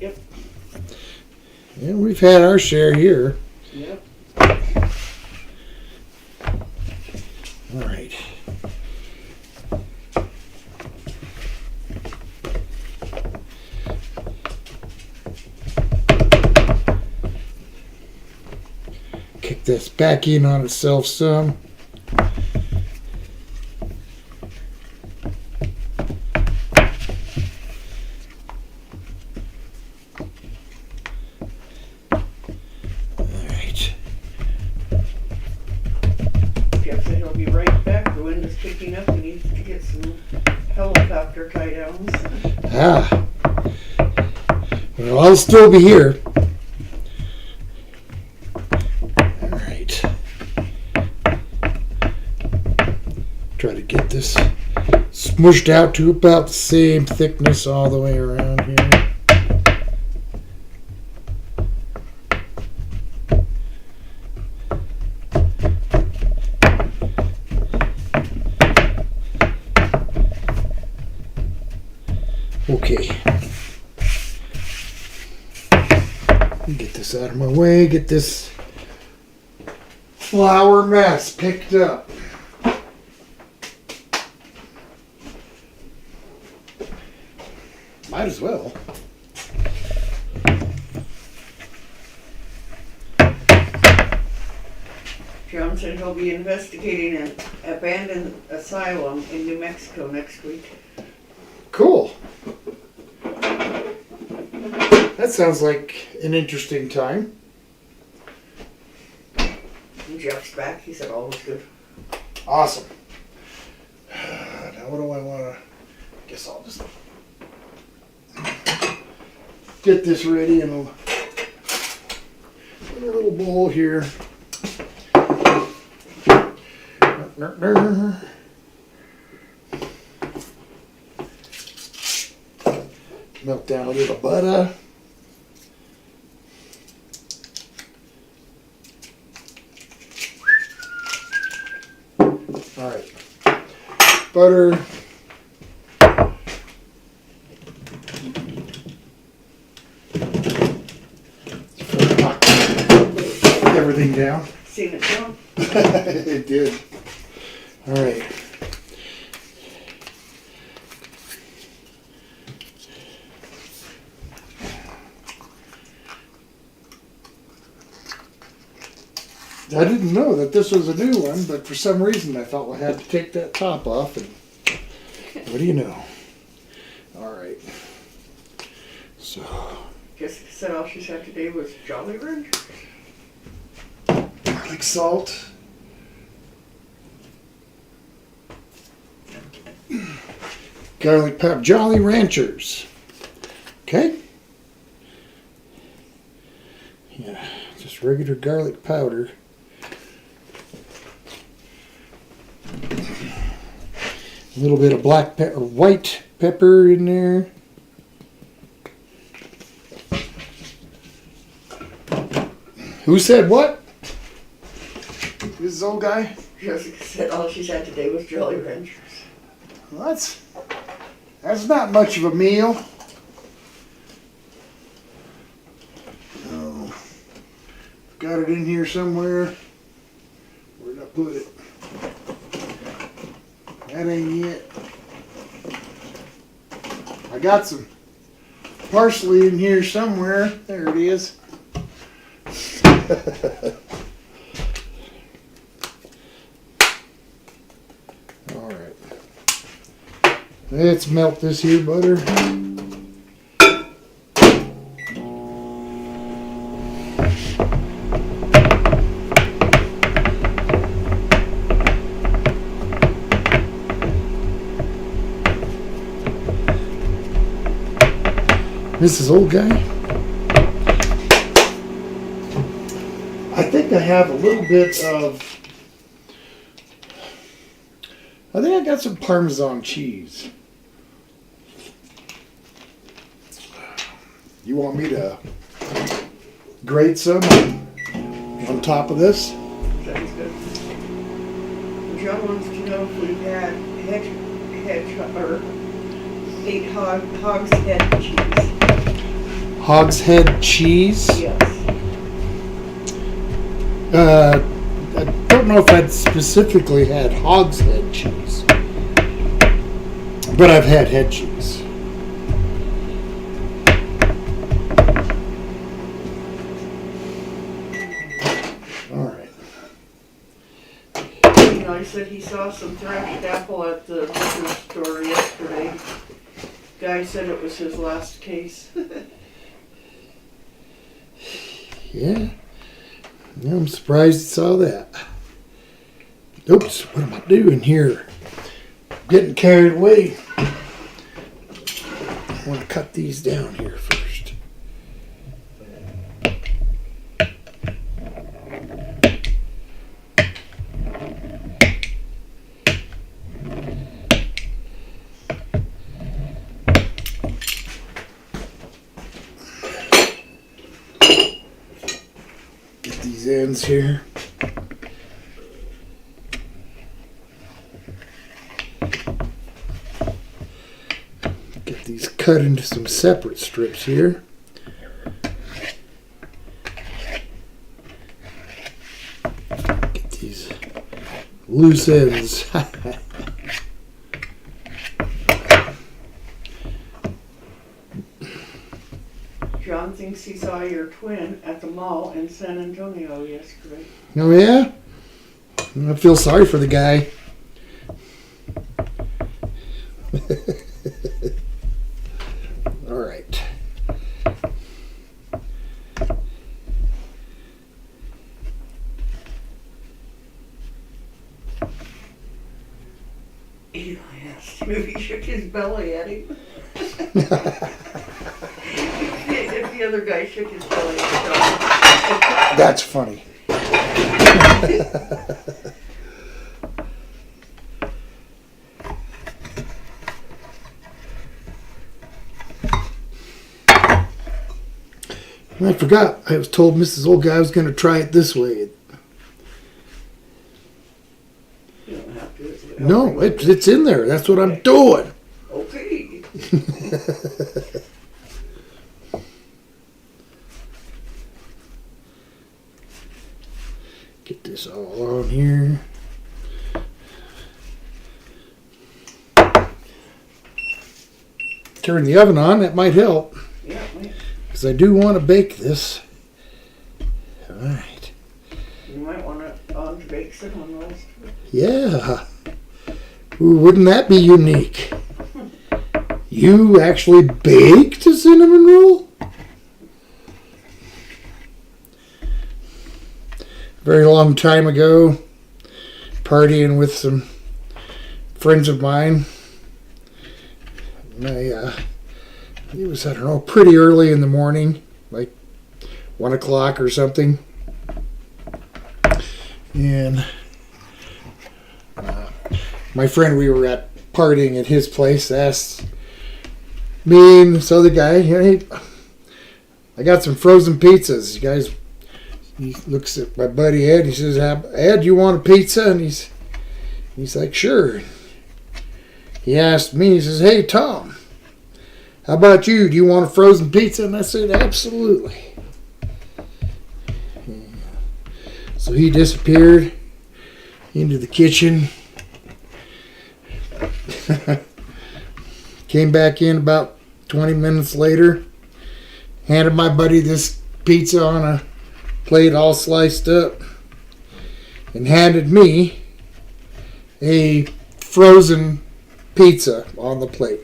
Yep. Yeah, we've had our share here. Yep. All right. Kick this back in on itself some. Jeff said he'll be right back. The wind is picking up. He needs to get some helicopter tie downs. Ah. Well, I'll still be here. All right. Try to get this smushed out to about the same thickness all the way around here. Okay. Get this out of my way, get this flower mess picked up. Might as well. John said he'll be investigating an abandoned asylum in New Mexico next week. Cool. That sounds like an interesting time. And Jeff's back. He said all was good. Awesome. Now what do I want to... Guess I'll just get this ready in a little bowl here. Melt down a little butter. All right, butter. Everything down. Seen it, John? It did. All right. I didn't know that this was a new one, but for some reason I felt I had to take that top off. And what do you know? All right. So. Jessica said all she said today was Jolly Ranchers. Garlic salt. Garlic powder. Jolly Ranchers. Okay. Yeah, just regular garlic powder. A little bit of black pepper, white pepper in there. Who said what? This old guy? Jessica said all she said today was Jolly Ranchers. Well, that's not much of a meal. Oh, got it in here somewhere. Where'd I put it? That ain't it. I got some parsley in here somewhere. There it is. All right. Let's melt this here butter. Mrs. Old Guy. I think I have a little bit of, I think I got some Parmesan cheese. You want me to grate some on top of this? Sounds good. John wants to know if we've had or ate hog's head cheese. Hog's head cheese? Yes. I don't know if I'd specifically had hog's head cheese, but I've had head cheese. All right. You know, I said he saw some thrashed apple at the liquor store yesterday. Guy said it was his last case. Yeah. Yeah, I'm surprised he saw that. Oops, what am I doing here? Getting carried away. I want to cut these down here first. Get these ends here. Get these cut into some separate strips here. Get these loose ends. John thinks he saw your twin at the mall in San Antonio yesterday. Oh yeah? I feel sorry for the guy. All right. Eli asked him if he shook his belly at him. If the other guy shook his belly at John. That's funny. I forgot. I was told Mrs. Old Guy I was going to try it this way. You don't have to. No, it's in there. That's what I'm doing. Okay. Get this all on here. Turn the oven on. That might help. Yeah, wait. Because I do want to bake this. All right. You might want to bake cinnamon rolls too. Yeah. Ooh, wouldn't that be unique? You actually baked a cinnamon roll? Very long time ago, partying with some friends of mine. It was, I don't know, pretty early in the morning, like 1 o'clock or something. And my friend we were at partying at his place asked me and this other guy, hey, I got some frozen pizzas. You guys, he looks at my buddy Ed. He says, Ed, you want a pizza? And he's like, sure. He asked me, he says, hey, Tom, how about you? Do you want a frozen pizza? And I said, absolutely. So he disappeared into the kitchen. Came back in about 20 minutes later. Handed my buddy this pizza on a plate all sliced up. And handed me a frozen pizza on the plate.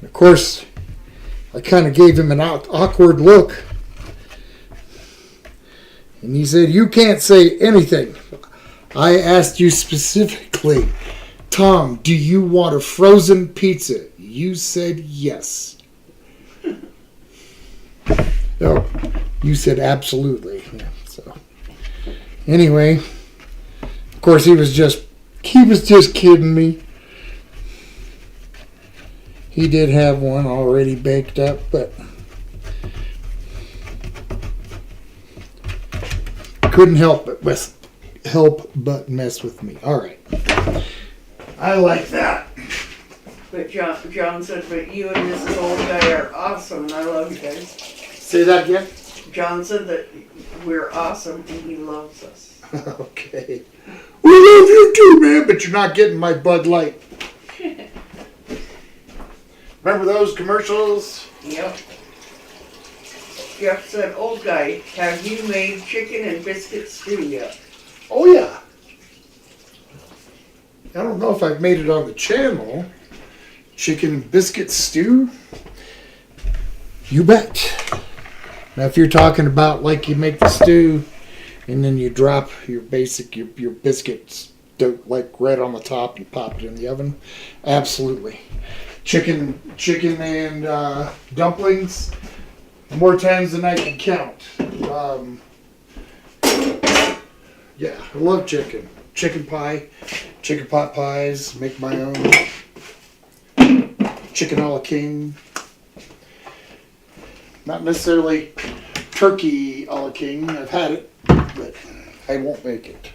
Of course, I kind of gave him an awkward look. And he said, you can't say anything. I asked you specifically, Tom, do you want a frozen pizza? You said yes. Oh, you said absolutely. Yeah, so anyway, of course he was just kidding me. He did have one already baked up, but couldn't help but mess with me. All right, I like that. But John said, but you and this old guy are awesome, and I love you guys. Say that again. John said that we're awesome, and he loves us. Okay. We love you too, man, but you're not getting my Bud Light. Remember those commercials? Yep. Jeff said, old guy, have you made chicken and biscuit stew yet? Oh, yeah. I don't know if I've made it on the channel. Chicken and biscuit stew? You bet. Now, if you're talking about like you make the stew and then you drop your biscuits like right on the top, you pop it in the oven. Absolutely. Chicken and dumplings, more times than I can count. Yeah, I love chicken. Chicken pie, chicken pot pies, make my own. Chicken a la king. Not necessarily turkey a la king. I've had it, but I won't make it.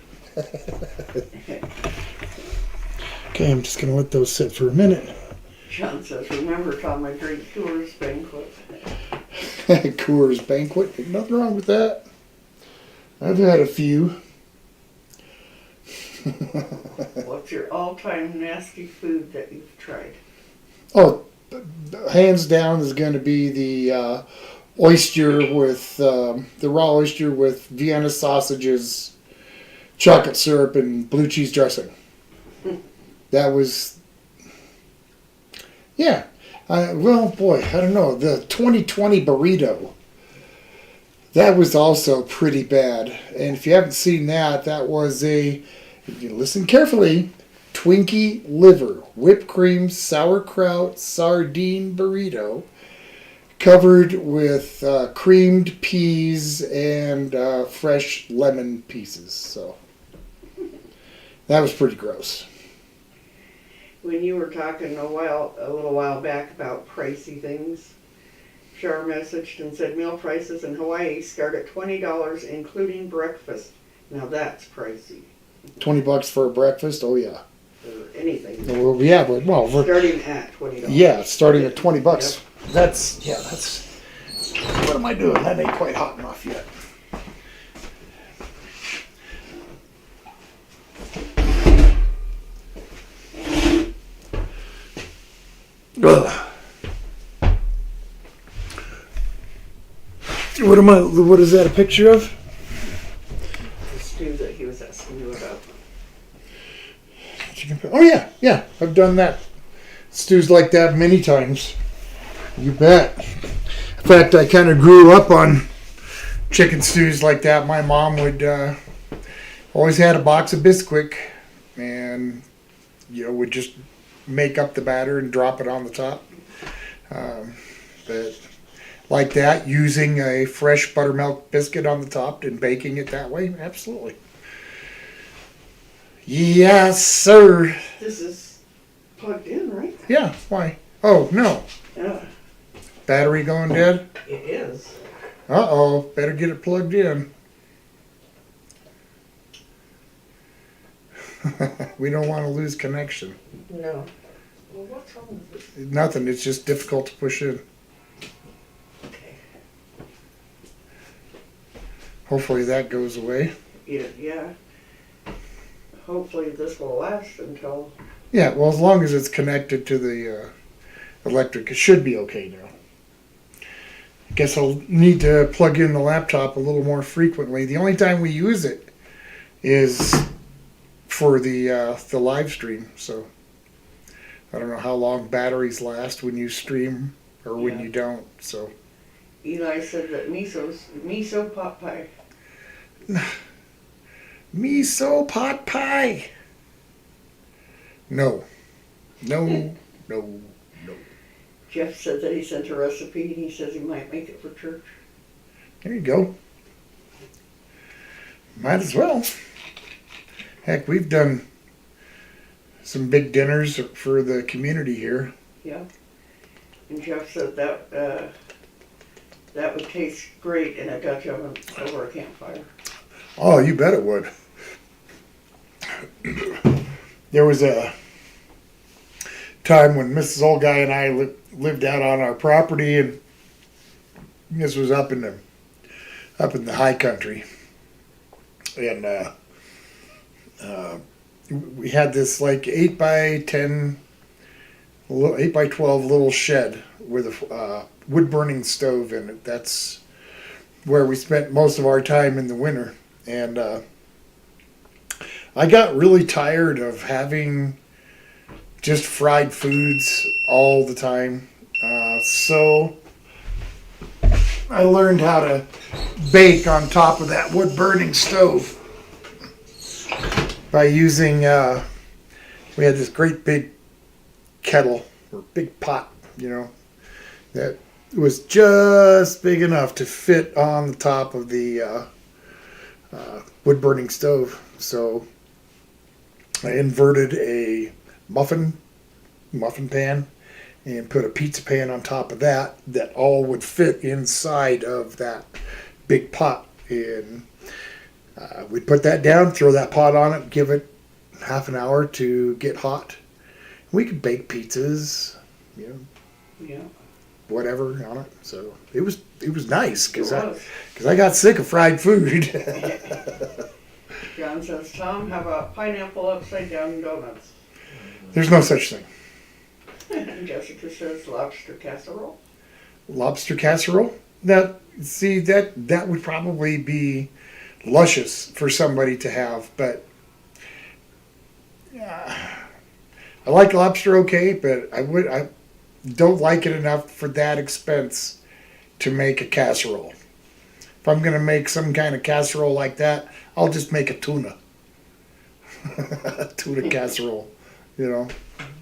Okay, I'm just going to let those sit for a minute. John says, remember, Tom, I drink Coors Banquet. Coors Banquet. Ain't nothing wrong with that. I've had a few. What's your all-time nasty food that you've tried? Oh, hands down is going to be the oyster with the raw oyster with Vienna sausages, chocolate syrup, and blue cheese dressing. That was, yeah. Well, boy, I don't know. The 2020 burrito. That was also pretty bad. And if you haven't seen that, that was if you listen carefully, Twinkie liver, whipped cream, sauerkraut, sardine burrito, covered with creamed peas and fresh lemon pieces. So that was pretty gross. When you were talking a little while back about pricey things, Char messaged and said meal prices in Hawaii start at $20, including breakfast. Now that's pricey. $20 for a breakfast? Oh yeah. Or anything. Well, yeah, but we're starting at $20. Yeah, starting at $20. Yep. That's. What am I doing? That ain't quite hot enough yet. Ugh. What is that a picture of? The stew that he was asking you about. Oh yeah. I've done that. Stews like that many times. You bet. In fact, I kind of grew up on chicken stews like that. My mom would always had a box of Bisquick, and would just make up the batter and drop it on the top. But like that, using a fresh buttermilk biscuit on the top and baking it that way, absolutely. Yes, sir. This is plugged in, right? Yeah. Why? Oh no. Yeah, Battery going dead? it is. Uh-oh. Better get it plugged in. We don't want to lose connection. No. Well, what's wrong with this? Nothing. It's just difficult to push in. Okay. Hopefully that goes away. Yeah. Hopefully this will last until... Yeah, well, as long as it's connected to the electric, it should be okay now. I guess I'll need to plug in the laptop a little more frequently. The only time we use it is for the live stream. So I don't know how long batteries last when you stream or when you don't. So Eli said that miso pot pie. miso pot pie. No. Jeff said that he sent a recipe and he says he might make it for church. There you go. Might as well. Heck, we've done some big dinners for the community here. Yeah. And Jeff said that that would taste great in a Dutch oven over a campfire. Oh, you bet it would. There was a time when Mrs. Old Guy and I lived out on our property, and this was up in the high country, and we had this like 8x10, 8x12 little shed with a wood burning stove in it. That's where we spent most of our time in the winter, and I got really tired of having just fried foods all the time. So I learned how to bake on top of that wood burning stove by using, we had this great big kettle or big pot, that was just big enough to fit on the top of the wood burning stove. So I inverted a muffin pan and put a pizza pan on top of that all would fit inside of that big pot, and we'd put that down, throw that pot on it, give it half an hour to get hot. We could bake pizzas, whatever on it. So it was nice because I got sick of fried food. John says, Tom, how about pineapple upside down donuts? There's no such thing. Jessica says lobster casserole. Lobster casserole? Now, see, that would probably be luscious for somebody to have, but I like lobster okay, but I don't like it enough for that expense to make a casserole. If I'm going to make some kind of casserole like that, I'll just make a tuna. Tuna casserole,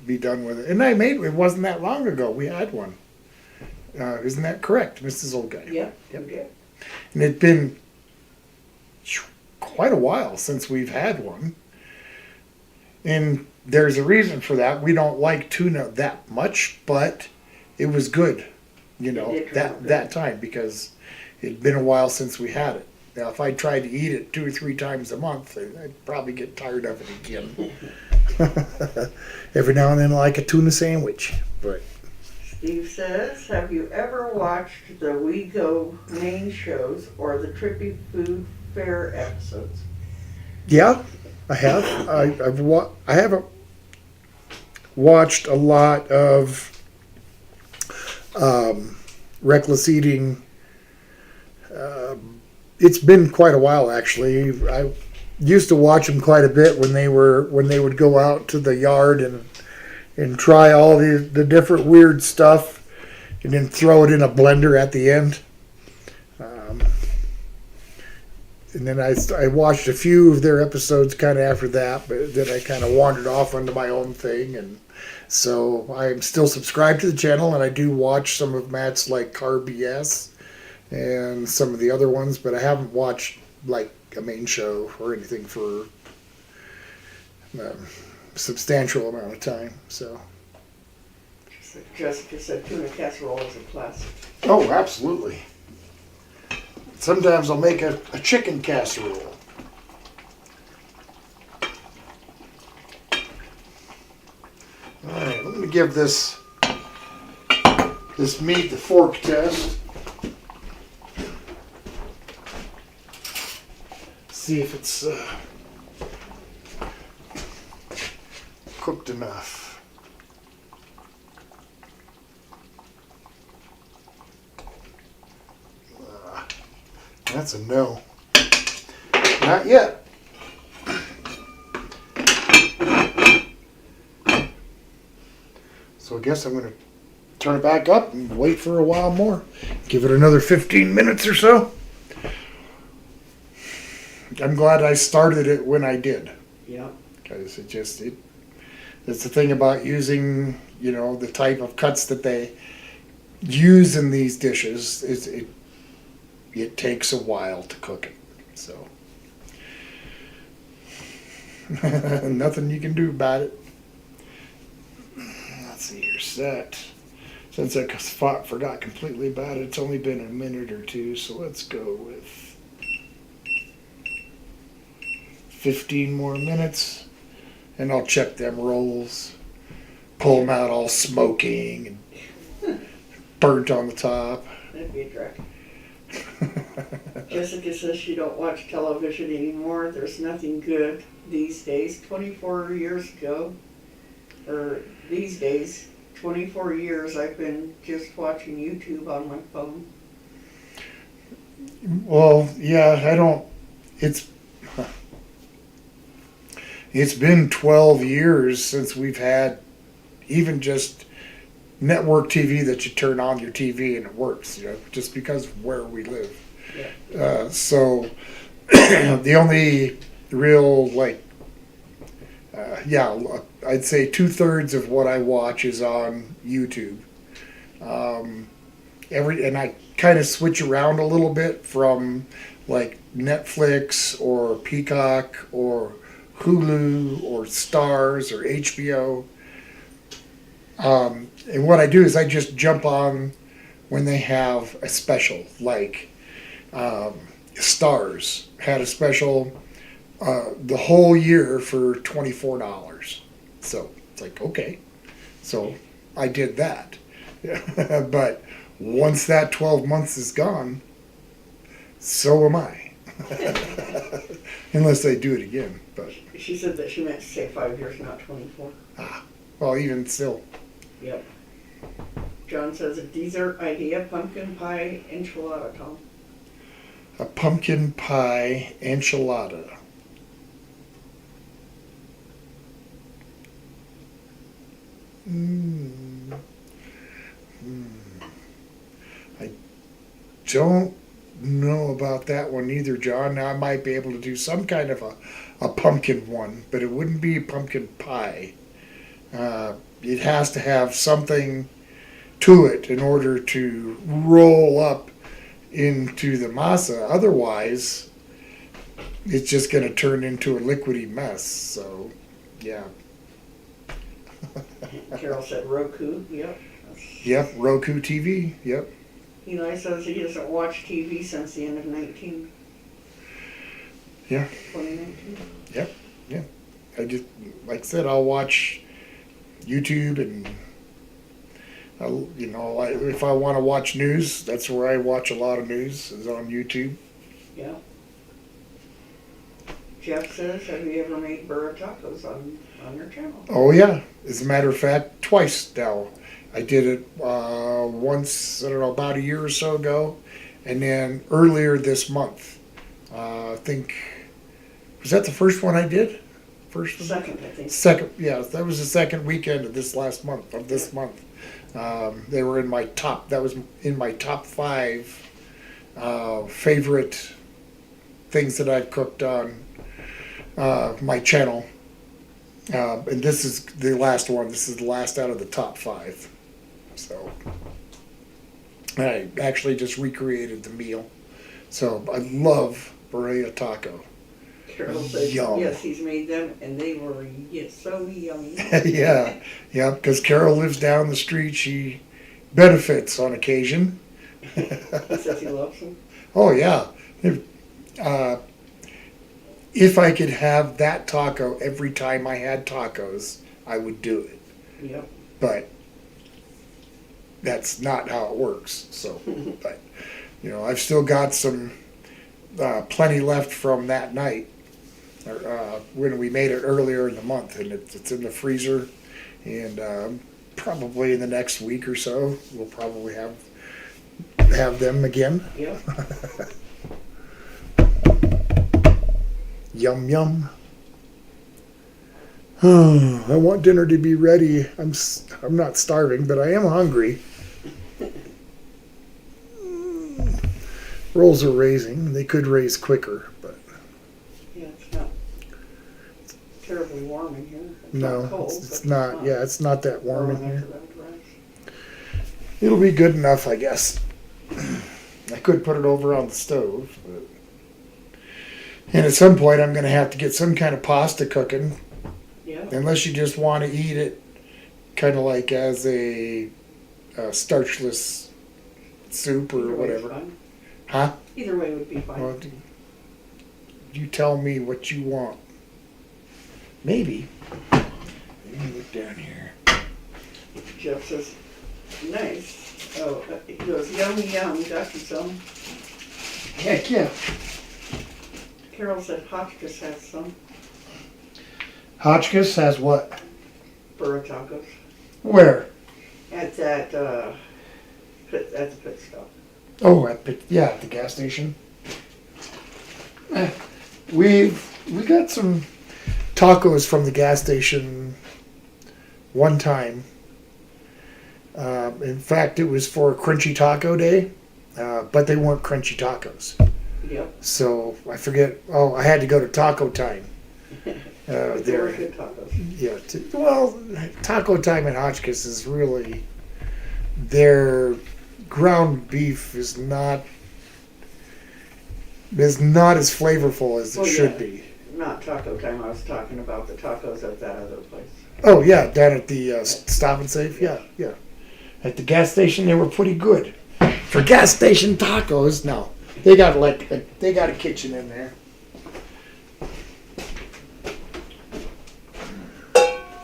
be done with it. And it wasn't that long ago. We had one. Isn't that correct, Mrs. Old Guy? Yep. Okay. And it'd been quite a while since we've had one. And there's a reason for that. We don't like tuna that much, but it was good, that time, because it'd been a while since we had it. Now, if I tried to eat it 2 or 3 times a month, I'd probably get tired of it again. Every now and then I like a tuna sandwich. But Steve says, have you ever watched the We Go main shows or the Trippy Food Fair episodes? yeah, I have. I haven't watched a lot of reckless eating it's been quite a while actually. I used to watch them quite a bit when they would go out to the yard and try all the different weird stuff, and then throw it in a blender at the end. And then I watched a few of their episodes kind of after that, but then I kind of wandered off onto my own thing. And so I'm still subscribed to the channel, and I do watch some of Matt's like Car BS and some of the other ones, but I haven't watched like a main show or anything for a substantial amount of time. So. Jessica said tuna casserole is a classic. Oh, absolutely. Sometimes I'll make a chicken casserole. All right, let me give this meat the fork test. See if it's cooked enough. That's a no. Not yet. So I guess I'm going to turn it back up and wait for a while more. Give it another 15 minutes or so. I'm glad I started it when I did. Yeah. Because it's the thing about using, the type of cuts that they use in these dishes. It takes a while to cook it, so nothing you can do about it. Let's see here, set. Since I forgot completely about it, it's only been a minute or two, so let's go with 15 more minutes, and I'll check them rolls, pull them out all smoking and burnt on the top. That'd be a drag. Jessica says she don't watch television anymore. There's nothing good these days. 24 years ago, or these days, 24 years I've been just watching YouTube on my phone. Well, yeah, it's been 12 years since we've had even just network TV that you turn on your TV and it works, just because of where we live. Yeah. So the only real I'd say 2/3 of what I watch is on YouTube. And I kind of switch around a little bit from like Netflix or Peacock or Hulu or Stars or HBO. And what I do is I just jump on when they have a special, like Stars had a special the whole year for $24. So it's like, okay. So I did that. But once that 12 months is gone, so am I. Unless they do it again. But She said that she meant to say 5 years, not 24. well, even still. Yep. John says a dessert idea, pumpkin pie enchilada, Tom. A pumpkin pie enchilada. I don't know about that one either, John. Now I might be able to do some kind of a pumpkin one, but it wouldn't be pumpkin pie. It has to have something to it in order to roll up into the masa. Otherwise, it's just going to turn into a liquidy mess. So, yeah. Carol said Roku. Yep. Yep, Roku TV. Yep. Eli says he hasn't watched TV since the end of 19. Yeah. 2019. Yep. Yeah. I just, like I said, I'll watch YouTube and, if I want to watch news, that's where I watch a lot of news, is on YouTube. Yeah. Jeff says, have you ever made burra tacos on your channel? Oh, yeah. As a matter of fact, twice now. I did it once, I don't know, about a year or so ago, and then earlier this month I think, was that the first one I did? First one? Second, I think. Second, yeah, that was the second weekend of this last month, month. They were in my top, that was in my top 5 favorite things that I've cooked on my channel. And this is the last one. This is the last out of the top 5. So I actually just recreated the meal. So I love birria taco. Carol said, Yum. yes, he's made them, and they were so yummy. Yeah, because Carol lives down the street. She benefits on occasion. He says he loves them. Oh, yeah. If I could have that taco every time I had tacos, I would do it. Yep. But that's not how it works. So, but, I've still got some plenty left from that night when we made it earlier in the month, and it's in the freezer. And probably in the next week or so, we'll probably have them again. Yep. Yum yum. I want dinner to be ready. I'm not starving, but I am hungry. Rolls are raising. They could raise quicker, but Yeah, it's not terribly warm in here. It's no, not cold, it's but not. Yeah, it's not that warm in enough here. for them to rise. It'll be good enough, I guess. I could put it over on the stove, but. And at some point, I'm going to have to get some kind of pasta cooking. Yeah. Unless you just want to eat it kind of like as a starchless soup or Either way is whatever. fine. Huh? Either way would be fine. Well, you tell me what you want. Maybe. Let me look down here. Jeff says, nice. Oh, he goes, yummy, yum, got you some. Heck yeah. Carol said Hotchkiss has some Hotchkiss has what? burro tacos. Where? At that, at the pit stop. Oh, at the gas station. We got some tacos from the gas station one time. In fact, it was for Crunchy Taco Day, but they weren't crunchy tacos. Yep. So I forget. Oh, I had to go to Taco Time. They were There. good tacos. Yeah. Well, Taco Time at Hotchkiss is really their ground beef is not as flavorful as it should be. Not Taco Time. I was talking about the tacos at that other place. Oh yeah, down at the Stop and Save. Yeah. At the gas station, they were pretty good. For gas station tacos, no, they got a kitchen in there.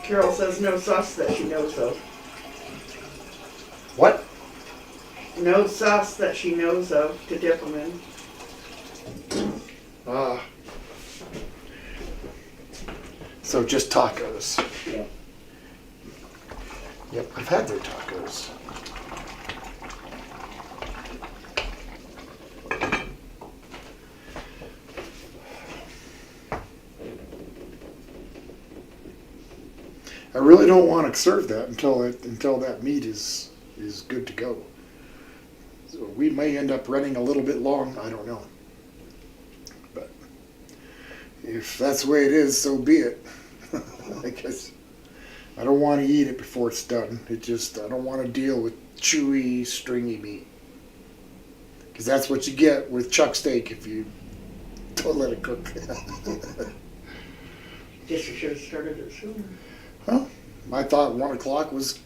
Carol says no sauce that she knows of. What? No sauce that she knows of to dip them in. So just tacos. Yeah. Yep, I've had their tacos. I really don't want to serve that until that meat is good to go. So we may end up running a little bit long. I don't know. But if that's the way it is, so be it. I guess I don't want to eat it before it's done. I don't want to deal with chewy, stringy meat. Because that's what you get with chuck steak if you don't let it cook. Guess you should have started it sooner. Well, I thought 1 o'clock was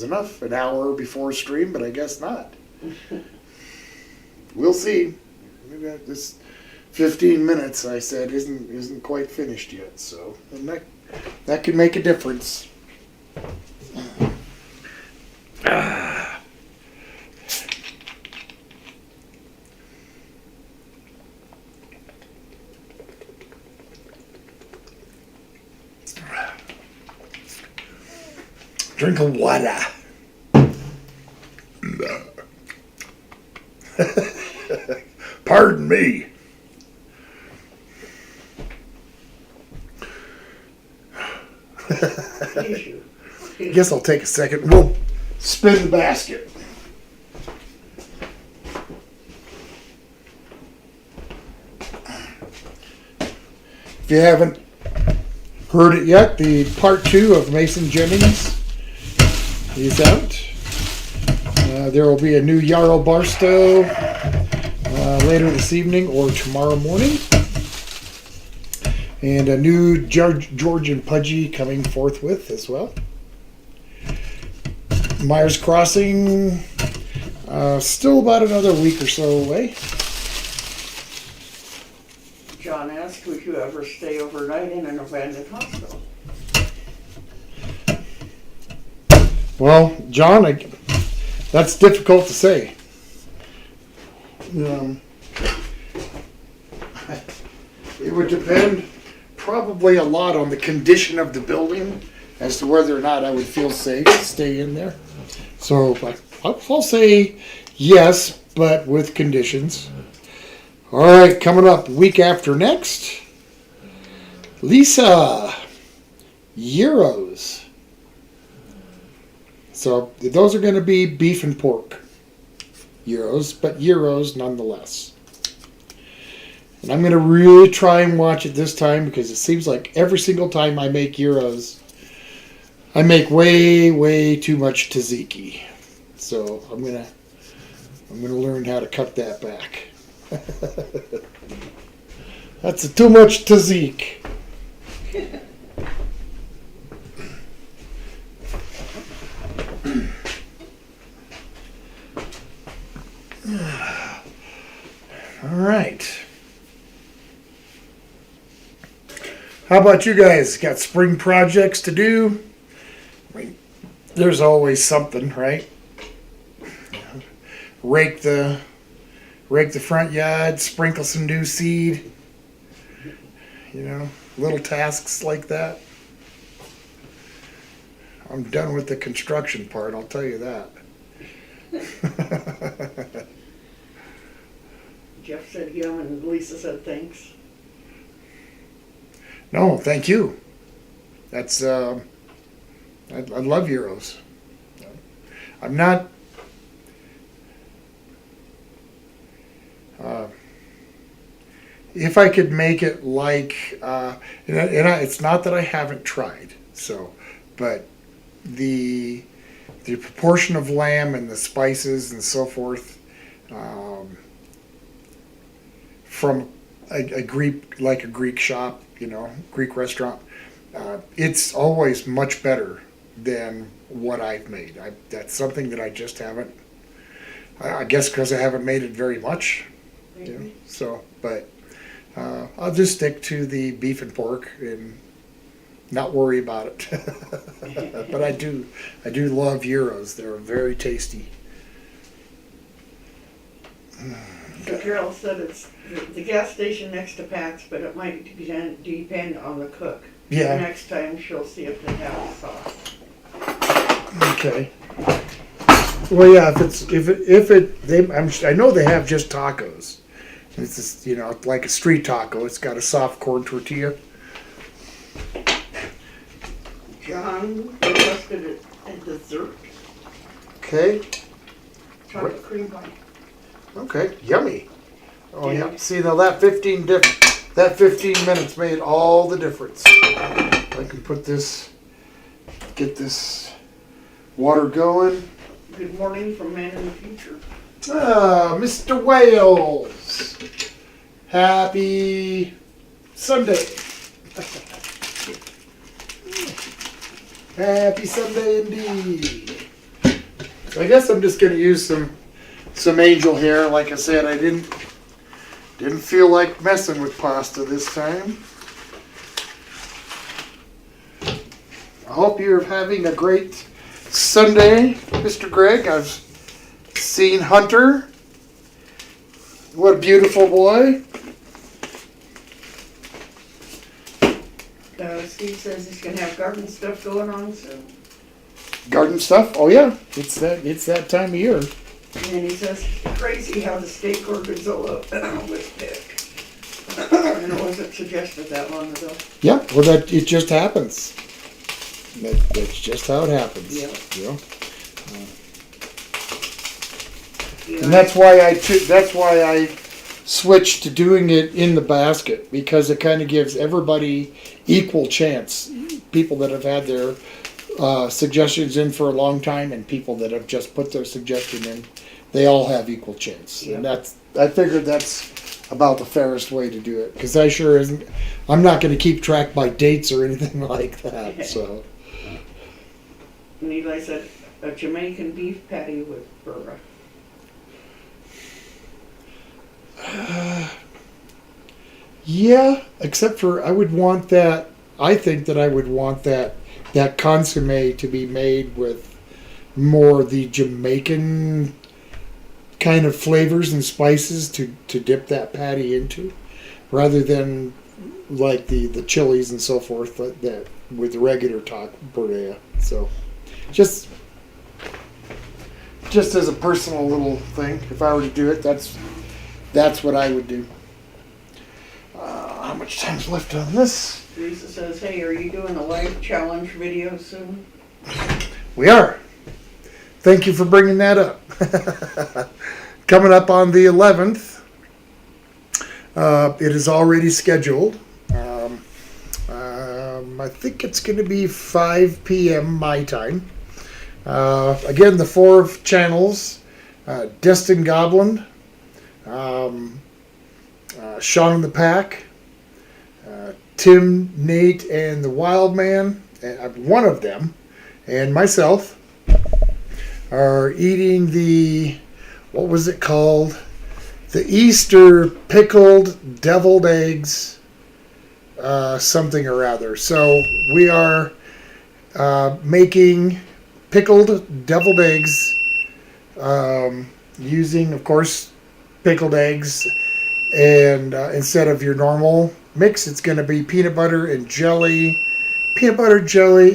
enough, an hour before stream, but I guess not. We'll see. This 15 minutes, I said, isn't quite finished yet, so and that could make a difference. Drink of water. Pardon me. tissue. I guess I'll take a second. We'll spin the basket. If you haven't heard it yet, the part 2 of Mason Jennings is out. There will be a new Yarrow Barstow later this evening or tomorrow morning. And a new Georgian Pudgy coming forthwith as well. Myers Crossing, still about another week or so away. John asked, would you ever stay overnight in an abandoned hospital? Well, John, that's difficult to say. It would depend probably a lot on the condition of the building as to whether or not I would feel safe to stay in there. So I'll say yes, but with conditions. All right, coming up week after next, Lisa, gyros. So those are going to be beef and pork gyros, but gyros nonetheless. And I'm going to really try and watch it this time because it seems like every single time I make gyros, I make way, way too much tzatziki. So I'm gonna learn how to cut that back. That's too much tzatziki. All right. How about you guys? Got spring projects to do? I mean, there's always something, right? Rake the front yard, sprinkle some new seed. You know, little tasks like that. I'm done with the construction part, I'll tell you that. Jeff said yum and Lisa said thanks. No, thank you. That's I love gyros. I'm not. If I could make it like, it's not that I haven't tried. So, but the proportion of lamb and the spices and so forth, from a Greek shop, Greek restaurant, it's always much better than what I've made. That's something that I just haven't. I guess because I haven't made it very much. Maybe. So, but I'll just stick to the beef and pork and not worry about it. But I do love gyros. They're very tasty. So Carol said it's the gas station next to Pat's, but it might depend on the cook. Yeah. Next time she'll see if they have sauce. Okay. Well, yeah. I know they have just tacos. It's just, like a street taco. It's got a soft corn tortilla. John requested a dessert. Okay. Chocolate cream pie. Okay. Yummy. Oh Yeah. yeah. See now that 15 minutes made all the difference. I can get this water going. Good morning from Man in the Future. Mr. Wales. Happy Sunday. Happy Sunday indeed. So I guess I'm just going to use some angel hair. Like I said, I didn't feel like messing with pasta this time. I hope you're having a great Sunday, Mr. Greg. I've seen Hunter. What a beautiful boy. Steve says he's gonna have garden stuff going on soon. Garden stuff? Oh yeah, it's that time of year. And he says it's crazy how the state gorgonzola was picked. And it wasn't suggested that long ago. Yeah, well it just happens. That's just how it happens. Yeah. You know? You And know, that's why I switched to doing it in the basket, because it kind of gives everybody equal chance. People that have had their suggestions in for a long time, and people that have just put their suggestion in, they all have equal chance. Yeah. And I figured that's about the fairest way to do it, because I'm not going to keep track by dates or anything like that. So and Eli said a Jamaican beef patty with burra. yeah, except for I would want that. I think that I would want that consomme to be made with more the Jamaican kind of flavors and spices to dip that patty into, rather than like the chilies and so forth that with the regular tortilla. So just as a personal little thing, if I were to do it, that's what I would do. How much time's left on this? Teresa says, hey, are you doing a live challenge video soon? We are. Thank you for bringing that up. Coming up on the 11th. It is already scheduled. I think it's going to be 5 p.m. my time. Again, the 4 channels: Destin Goblin, Sean in the Pack, Tim, Nate, and the Wild Man, one of them, and myself, are eating what was it called? The Easter pickled deviled eggs, something or other. So we are making pickled deviled eggs, using, of course, pickled eggs. And instead of your normal mix, it's going to be peanut butter, jelly,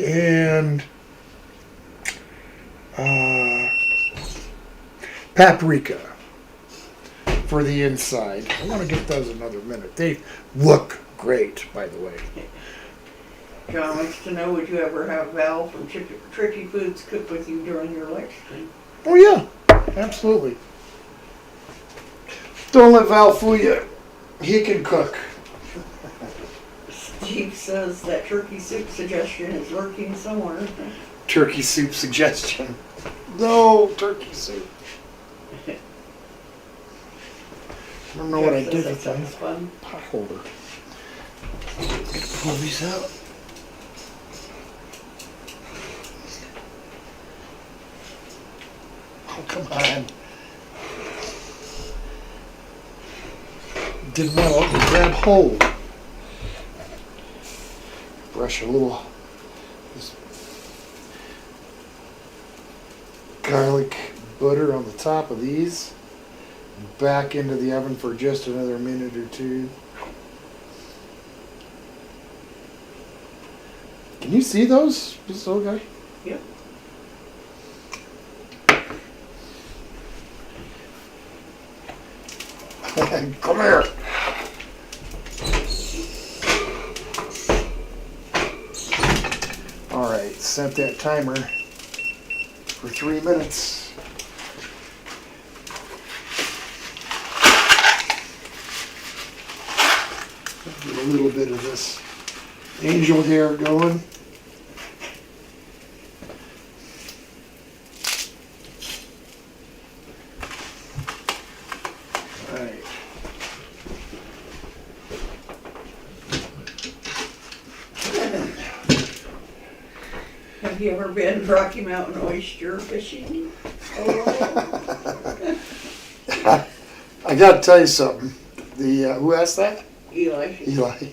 and paprika for the inside. I want to get those another minute. They look great, by the way. John wants to know, would you ever have Val from Tricky Foods cook with you during your live stream? Oh yeah, absolutely. Don't let Val fool you. He can cook. Steve says that turkey soup suggestion is lurking somewhere. Turkey soup suggestion. No turkey soup. I don't know what I did with that. that Fun. pot holder. Pull these out. Oh, come on. Didn't want to let me grab hold. Brush a little this garlic butter on the top of these. Back into the oven for just another minute or two. Can you see those? This little guy? Yep. Come here. All right, set that timer for 3 minutes. Get a little bit of this angel hair going. All right. Have you ever been Rocky Mountain oyster fishing? Oh. I got to tell you something. Who asked that? Eli. Eli.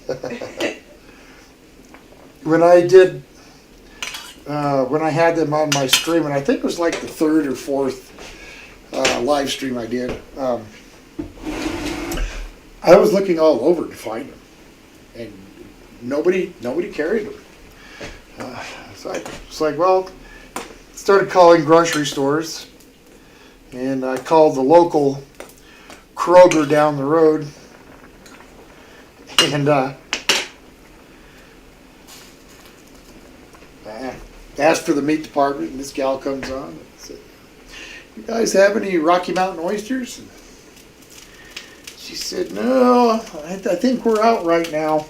When I did, when I had them on my stream, and I think it was like the 3rd or 4th live stream I did, I was looking all over to find them, and nobody carried them. So it's like, well, started calling grocery stores, and I called the local Kroger down the road, and asked for the meat department, and this gal comes on and said, "You guys have any Rocky Mountain oysters?" And she said, "No, I think we're out right now,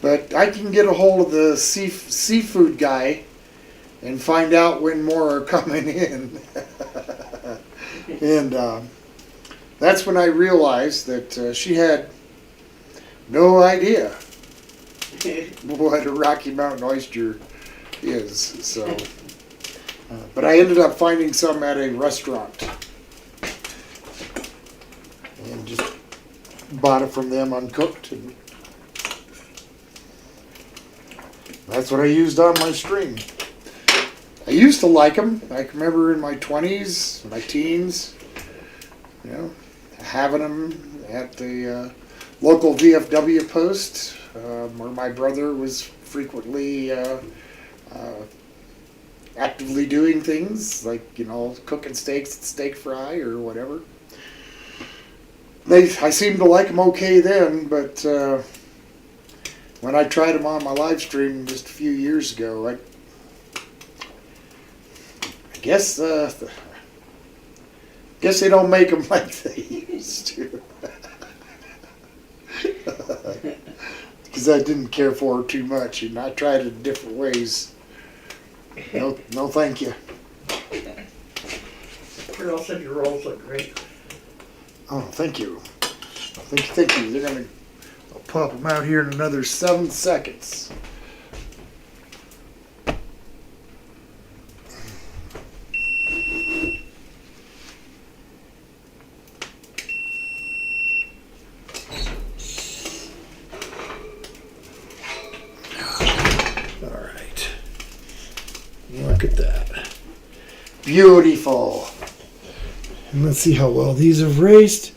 but I can get a hold of the seafood guy and find out when more are coming in." And that's when I realized that she had no idea what a Rocky Mountain oyster is. So, but I ended up finding some at a restaurant and just bought it from them uncooked. And that's what I used on my stream. I used to like them. I can remember in my 20s, my teens, you know, having them at the local VFW post where my brother was frequently actively doing things like, you know, cooking steaks at Steak Fry or whatever. I seemed to like them okay then, but when I tried them on my live stream just a few years ago, I guess they don't make them like they used to. Because I didn't care for it too much, and I tried it in different ways. No, thank you. Carol said your rolls look great. Oh, thank you. Thank you. I'll pop them out here in another 7 seconds. Look at that. Beautiful. And let's see how well these have raised.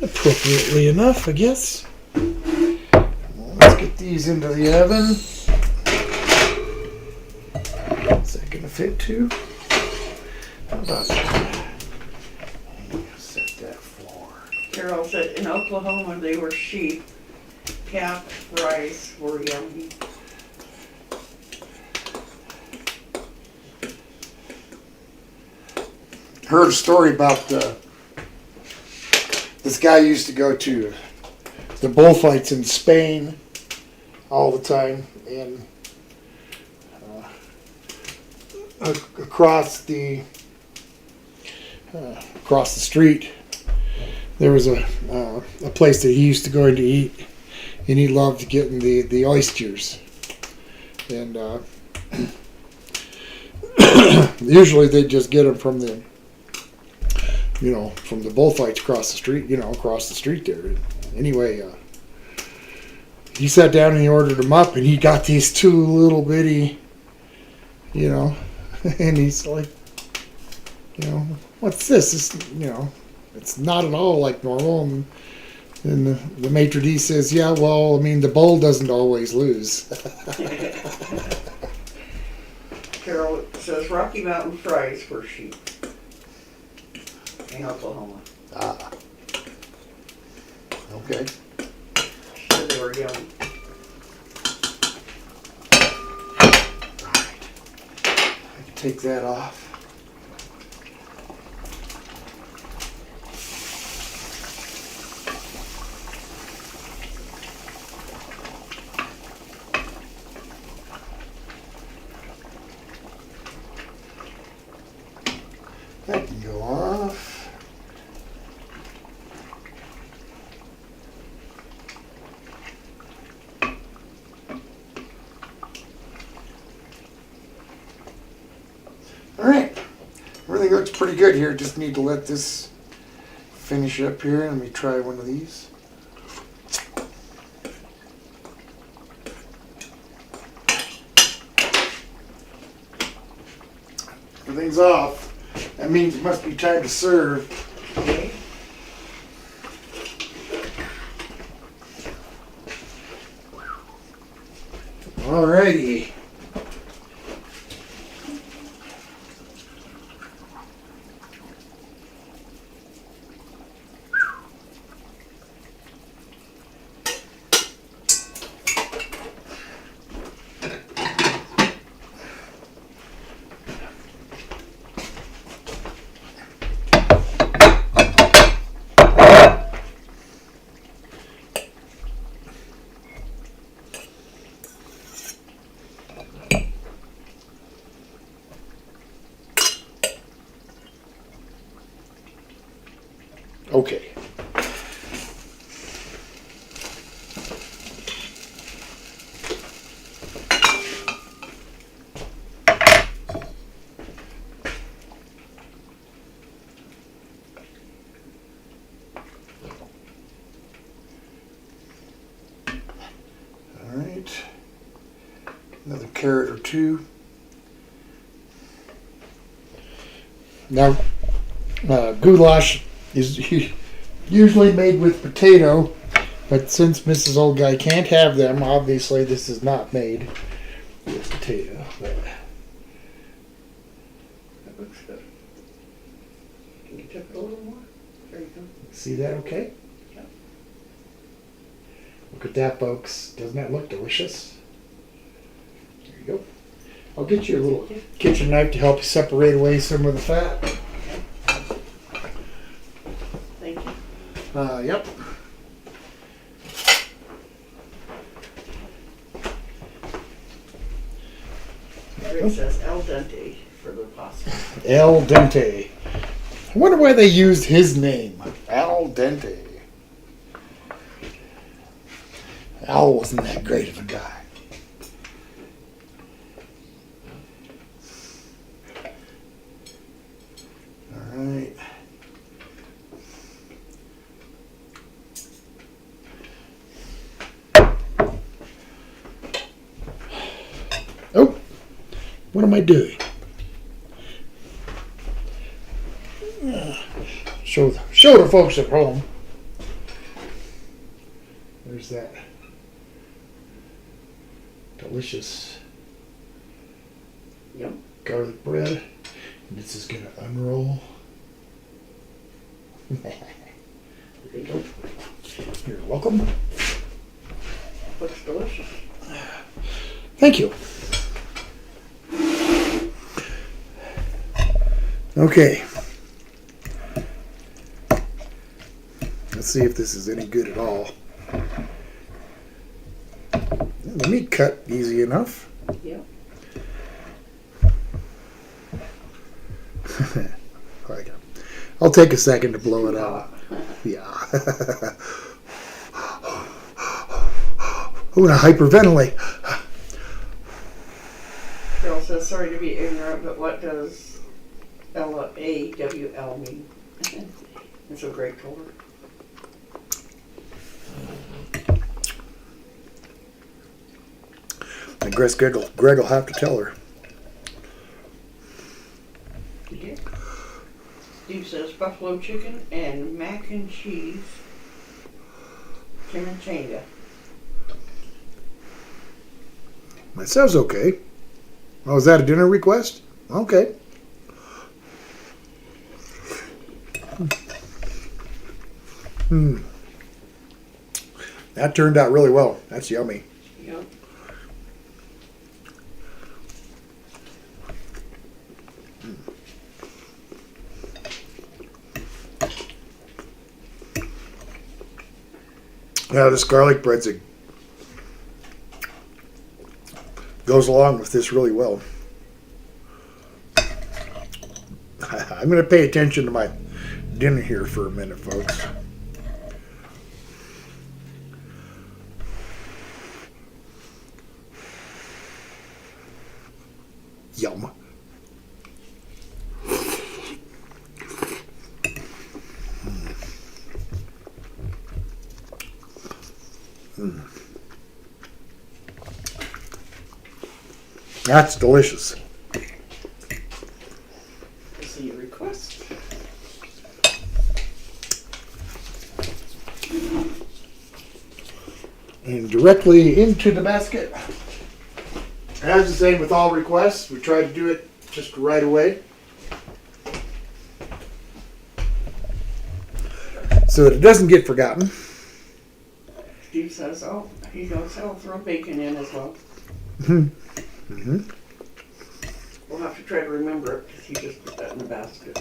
Appropriately enough, I guess. Well, let's get these into the oven. Is that going to fit too? How about that? Set that floor. Carol said in Oklahoma they were sheep. Calf rice were yummy. Heard a story about this guy used to go to the bullfights in Spain all the time, and across the street there was a place that he used to go in to eat, and he loved getting the oysters, and usually they just get them from the bullfights across the street there. Anyway, he sat down and he ordered them up, and he got these two little bitty, and he's like, what's this? It's not at all like normal. And the maitre d' says, yeah, well, I mean, the bull doesn't always lose. Carol says Rocky Mountain fries for sheep in Oklahoma. Ah. Okay. She said they were yummy. Alright. I can take that off. That can go off. All right, everything looks pretty good here. Just need to let this finish up here. Let me try one of these. Everything's off. That means it must be time to serve. Okay. Alrighty. carrot or two. Now, goulash is usually made with potato, but since Mrs. Old Guy can't have them, obviously this is not made with potato. But That looks good. Can you tip it a little more? There you go. see that okay? Yeah. Look at that, folks. Doesn't that look delicious? There you go. I'll get you a little kitchen knife to help you separate away some of the fat. Thank you. Yep. It says al dente for the pasta. Al dente. I wonder why they used his name. Al dente. Al wasn't that great of a guy. All right. Oh, what am I doing? Show the folks at home. There's that delicious Yep. garlic bread. And this is gonna unroll. There you go. You're welcome. Looks delicious. Thank you. Okay. Let's see if this is any good at all. The meat cut easy enough. Yep. I'll take a second to blow it out. Yeah. I'm gonna hyperventilate. Carol says, sorry to be ignorant, but what does LAWL mean? It's a great color. I guess Greg will have to tell her. Yeah. Steve says buffalo chicken and mac and cheese chimichanga. That sounds okay. Oh, is that a dinner request? Okay. That turned out really well. That's yummy. Yep. Yeah, this garlic bread goes along with this really well. I'm going to pay attention to my dinner here for a minute, folks. Yum. That's delicious. See your request. And directly into the basket. As the same with all requests, we try to do it just right away, so that it doesn't get forgotten. Steve says, oh, he knows how to throw bacon in as well. Mm-hmm. We'll have to try to remember it because he just put that in the basket.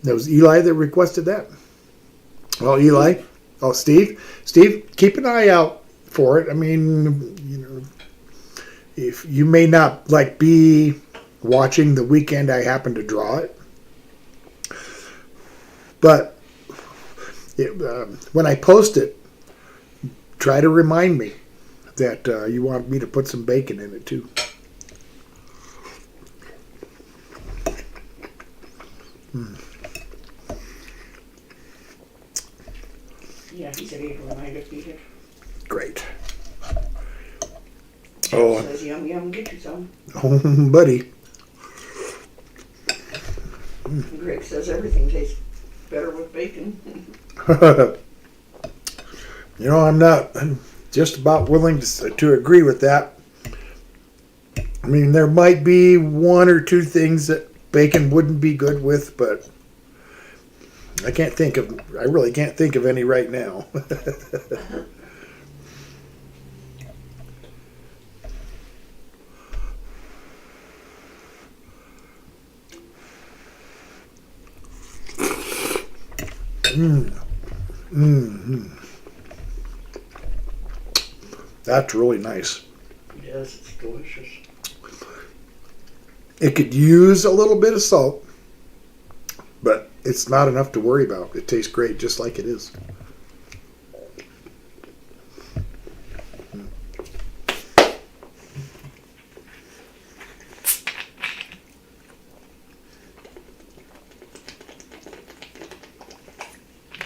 That was Eli that requested that. Well, Eli. Oh, Steve. Steve, keep an eye out for it. I mean, you know, if you may not be watching the weekend I happen to draw it, but when I post it, try to remind me that you want me to put some bacon in it too. Yeah, he said he'd remind if he did. Great. Oh. Says, yum, yum, get you some. Oh, buddy. Greg says everything tastes better with bacon. I'm just about willing to agree with that. I mean, there might be one or two things that bacon wouldn't be good with, but I really can't think of any right now. That's really nice. Yes, it's delicious. It could use a little bit of salt, but it's not enough to worry about. It tastes great just like it is.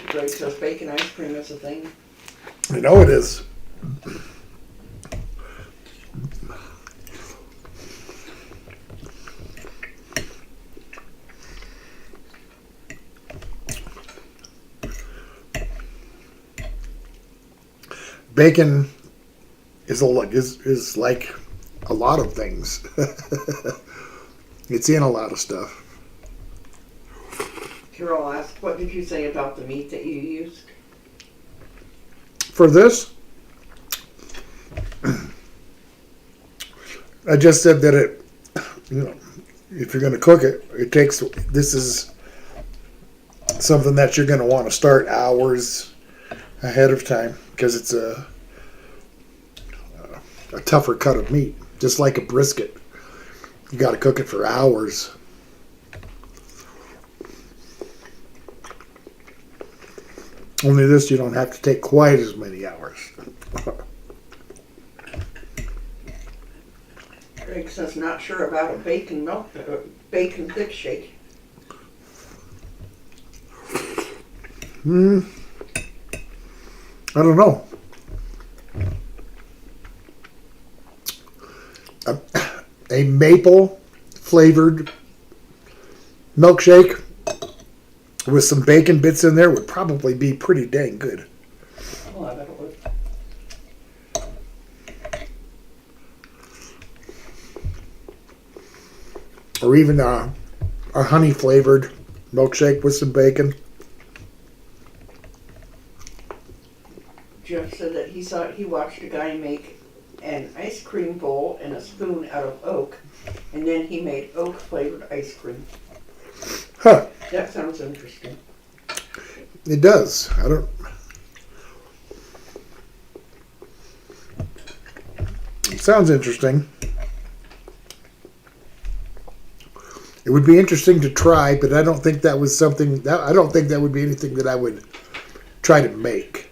Greg says bacon ice cream is a thing. I know it is. Bacon is like a lot of things. It's in a lot of stuff. Carol asked, what did you say about the meat that you used? For this, I just said that if you're going to cook it, this is something that you're going to want to start hours ahead of time because it's a tougher cut of meat, just like a brisket. You got to cook it for hours. Only this, you don't have to take quite as many hours. Greg says not sure about a bacon thick shake. I don't know. A maple flavored milkshake with some bacon bits in there would probably be pretty dang good. Oh, I bet it would. Or even a honey flavored milkshake with some bacon. Jeff said that he watched a guy make an ice cream bowl and a spoon out of oak, and then he made oak flavored ice cream. Huh. That sounds interesting. It does. It sounds interesting. It would be interesting to try, but I don't think that was something I don't think that would be anything that I would try to make.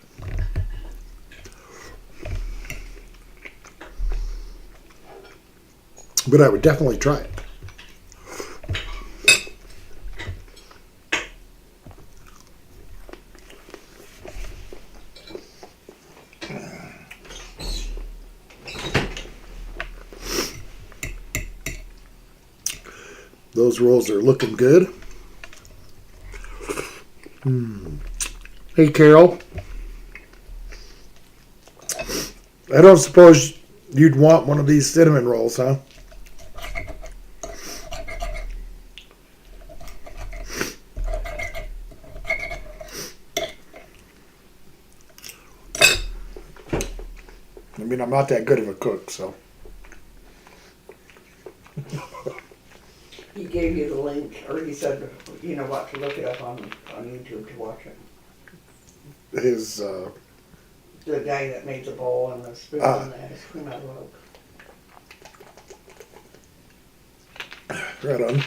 But I would definitely try it. Those rolls are looking good. Hey, Carol. I don't suppose you'd want one of these cinnamon rolls, huh? I mean, I'm not that good of a cook, so. He gave you the link, or he said, you know what, to look it up on YouTube to watch it. The guy that made the bowl and the spoon and the ice cream out of oak. Right on.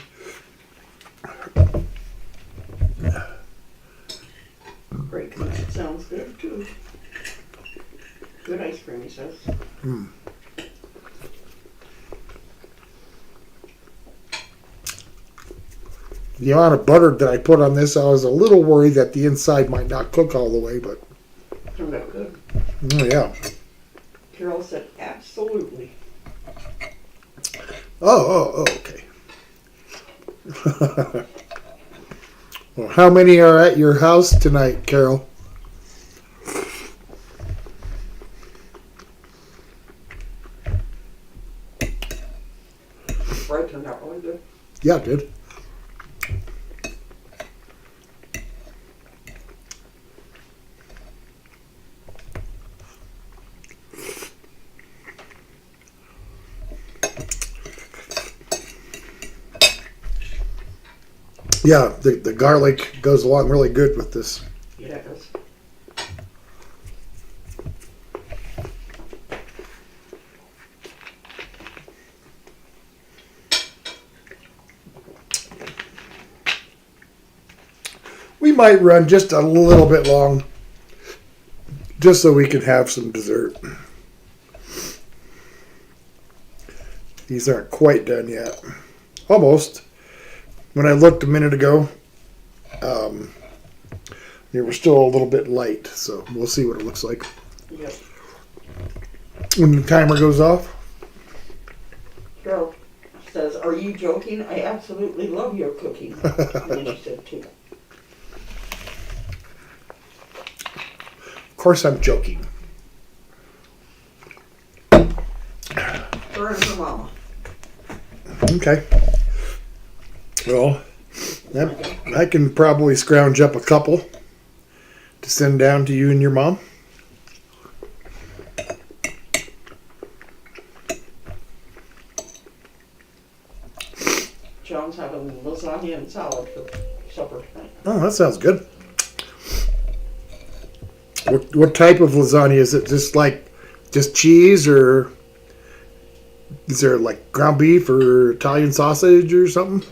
Great, it sounds good too. Good ice cream, he says. The amount of butter that I put on this, I was a little worried that the inside might not cook all the way, but Turned out good. Oh, yeah. Carol said, absolutely. Oh, okay. Well, how many are at your house tonight, Carol? Bread turned out really good. Yeah, it did. Yeah, the garlic goes along really good with this. Yeah, it does. We might run just a little bit long, just so we can have some dessert. These aren't quite done yet. Almost. When I looked a minute ago, they were still a little bit light, so we'll see what it looks like Yep. when the timer goes off. Carol says, are you joking? I absolutely love your cooking. And then she said, too. Of course, I'm joking. Her and her mama. Okay. Well, I can probably scrounge up a couple to send down to you and your mom. John's having lasagna and salad for supper tonight. Oh, that sounds good. What type of lasagna is it? Just cheese, or is there like ground beef or Italian sausage or something?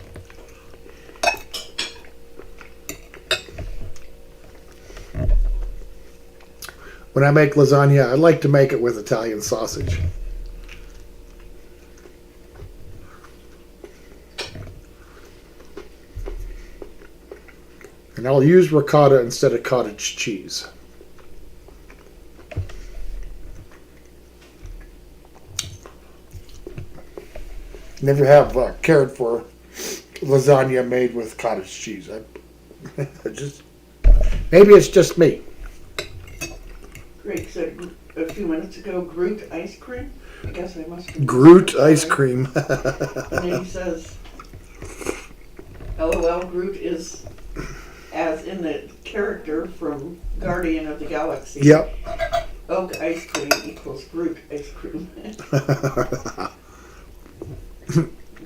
When I make lasagna, I like to make it with Italian sausage. And I'll use ricotta instead of cottage cheese. Never have cared for lasagna made with cottage cheese. I just maybe it's just me. Greg said a few minutes ago, Groot ice cream. I guess I must have. Groot ice cream. And then he says, LOL, Groot is as in the character from Guardian of the Galaxy. Yep. Oak ice cream equals Groot ice cream.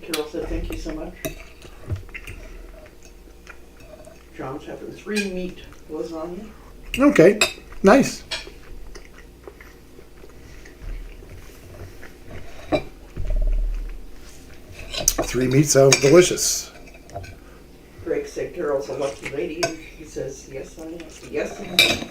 Carol said, thank you so much. John's having 3 meat lasagna. Okay, nice. Three meat sounds delicious. Greg said Carol's a lucky lady, and he says, yes, I am. Yes, indeed.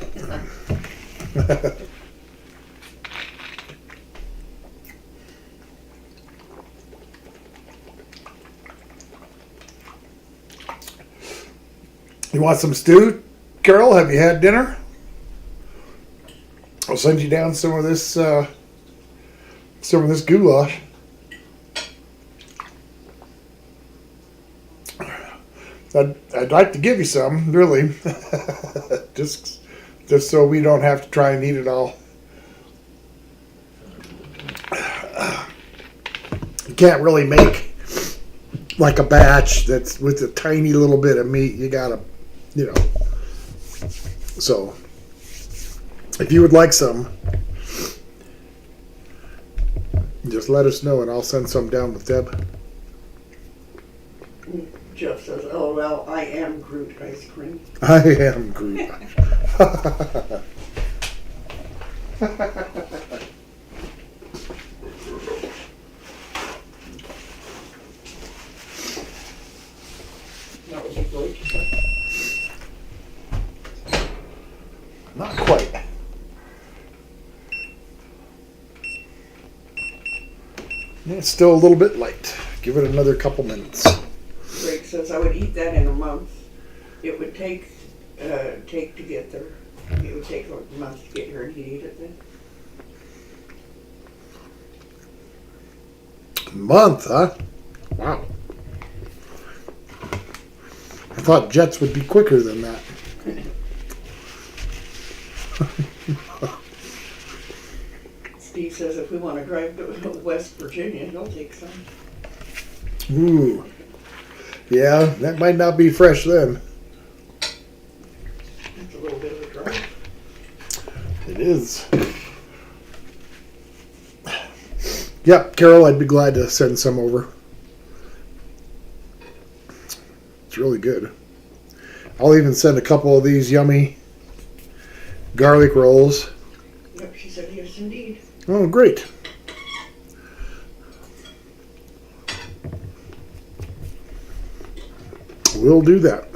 You want some stew, Carol? Have you had dinner? I'll send you down some of this goulash. I'd like to give you some, really, just so we don't have to try and eat it all. You can't really make like a batch that's with a tiny little bit of meat. You gotta, So, if you would like some, just let us know and I'll send some down with Deb. Jeff says, LOL, I am Groot ice cream. I am Groot. That was a great. Not quite. It's still a little bit light. Give it another couple minutes. Greg says I would eat that in a month. It would take to get there. It would take a month to get here and he'd eat it then. Month, huh? Wow. I thought jets would be quicker than that. Steve says if we want to drive to West Virginia, he'll take some. Ooh. Yeah, that might not be fresh then. That's a little bit of a drive. It is. Yep, Carol, I'd be glad to send some over. It's really good. I'll even send a couple of these yummy garlic rolls. Yep, she said yes indeed. Oh, great. We'll do that.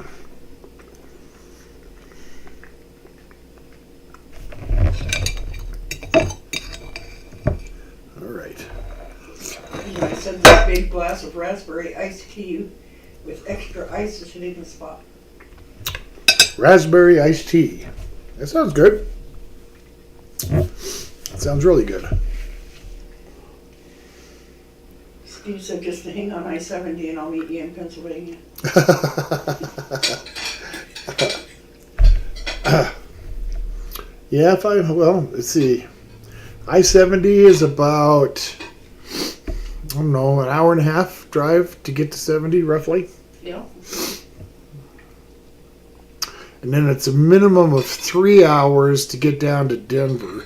All right. And I said this big glass of raspberry iced tea with extra ice is hitting the spot. Raspberry iced tea. That sounds good. That sounds really good. Steve said just to hang on I-70 and I'll meet you in Pennsylvania. Yeah, well, let's see. I-70 is about, I don't know, an hour and a half drive to get to 70, roughly. Yeah. And then it's a minimum of 3 hours to get down to Denver.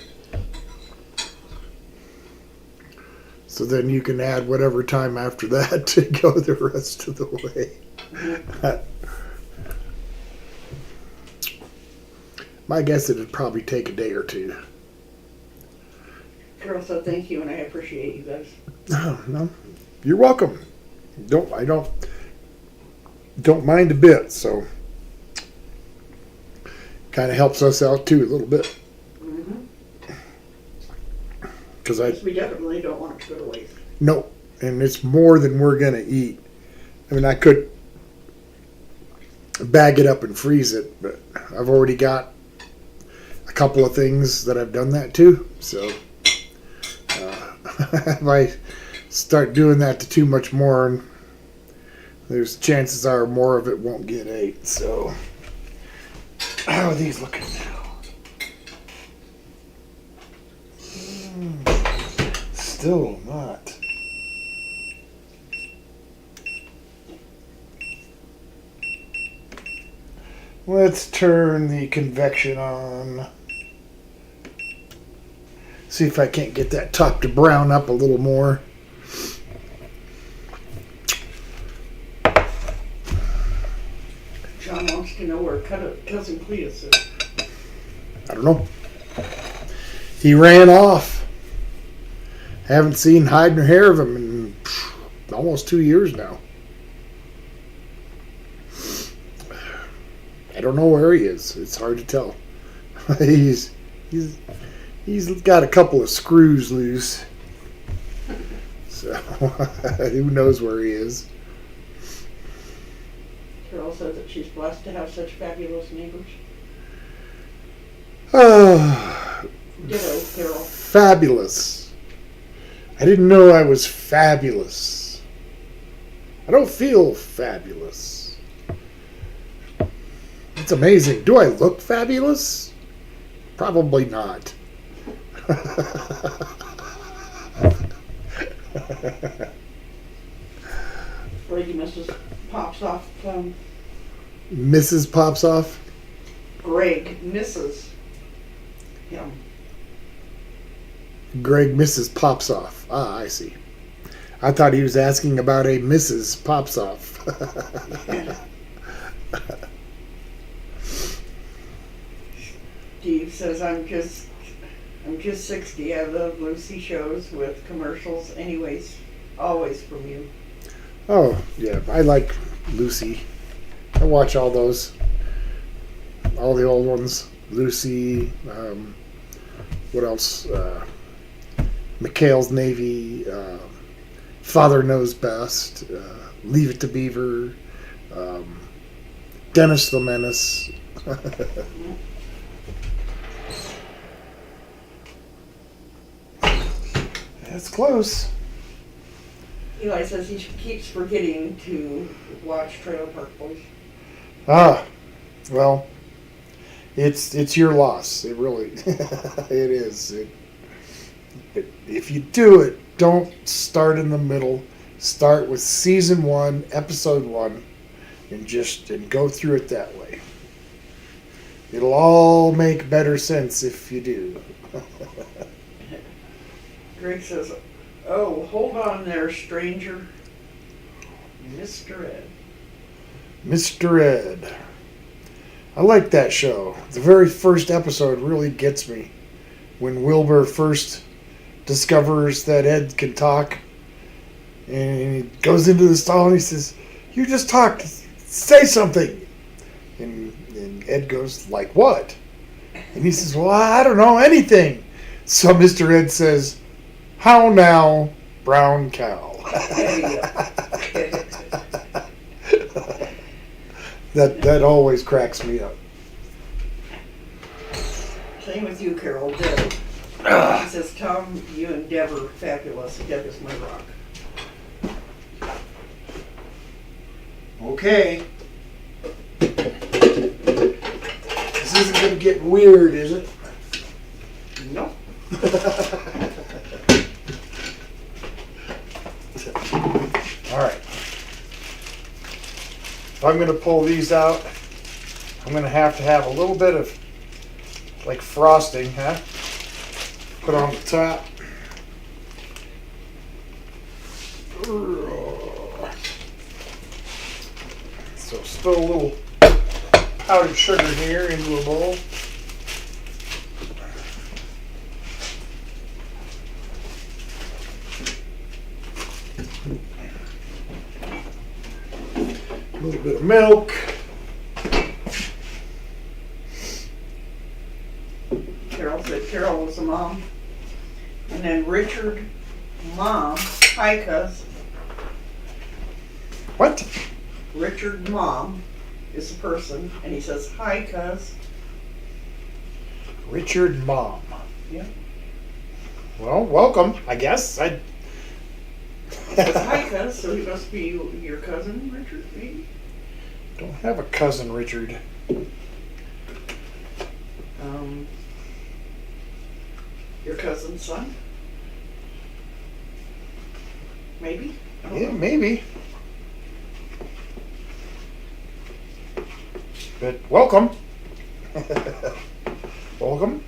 So then you can add whatever time after that to go the rest of the way. Mm-hmm. My guess it'd probably take a day or two. Carol said thank you and I appreciate you guys. No, you're welcome. I don't mind a bit. So kind of helps us out too a little bit. Because we definitely don't want it to go to waste. No, and it's more than we're gonna eat. I mean, I could bag it up and freeze it, but I've already got a couple of things that I've done that to. So if I start doing that to too much more, there's chances are more of it won't get ate. So how are these looking now? Still not. Let's turn the convection on. See if I can't get that top to brown up a little more. John wants to know where Cousin Cletus is. I don't know. He ran off. Haven't seen hide nor hair of him in almost 2 years now. I don't know where he is. It's hard to tell. He's got a couple of screws loose. So who knows where he is. Carol says that she's blessed to have such fabulous neighbors. Oh, Ditto, Carol. fabulous. I didn't know I was fabulous. I don't feel fabulous. It's amazing. Do I look fabulous? Probably not. Brady Mrs. Pops off. Mrs. Pops off? Greg misses him. Greg Mrs. Pops off. Ah, I see. I thought he was asking about a Mrs. Pops off. Steve says I'm just 60. I love Lucy shows with commercials. Anyways, always from you. Oh, yeah. I like Lucy. I watch all those. All the old ones. Lucy. What else? McHale's Navy. Father Knows Best. Leave It to Beaver. Dennis the Menace. That's close. Eli says he keeps forgetting to watch Trailer Park Boys. Ah, well, it's your loss. It really, it is. If you do it, don't start in the middle. Start with season 1, episode 1, and go through it that way. It'll all make better sense if you do. Greg says, "Oh, hold on there, stranger. Mr. Ed." Mr. Ed. I like that show. The very first episode really gets me. When Wilbur first discovers that Ed can talk, and he goes into the stall and he says, "You just talked. Say something." And Ed goes, "Like what?" And he says, "Well, I don't know, anything." So Mr. Ed says, "How now, brown cow?" That always cracks me up. Same with you, Carol. Deb. He says, "Tom, you and Deb are fabulous. Deb is my rock." Okay. This isn't going to get weird, is it? Nope. All right. If I'm going to pull these out, I'm going to have a little bit of like frosting, huh? Put on the top. So spill a little powdered sugar here into a bowl. A little bit of milk. Carol said Carol was a mom. And then Richard, mom, hi cuz. What? Richard, mom, is a person, and he says hi cuz. Richard Mom. Yeah. Well, welcome, I guess. He says hi cuz, so he must be your cousin, Richard, maybe? Don't have a cousin, Richard. Your cousin's son? Maybe? I don't Yeah, know. maybe. But welcome. Welcome.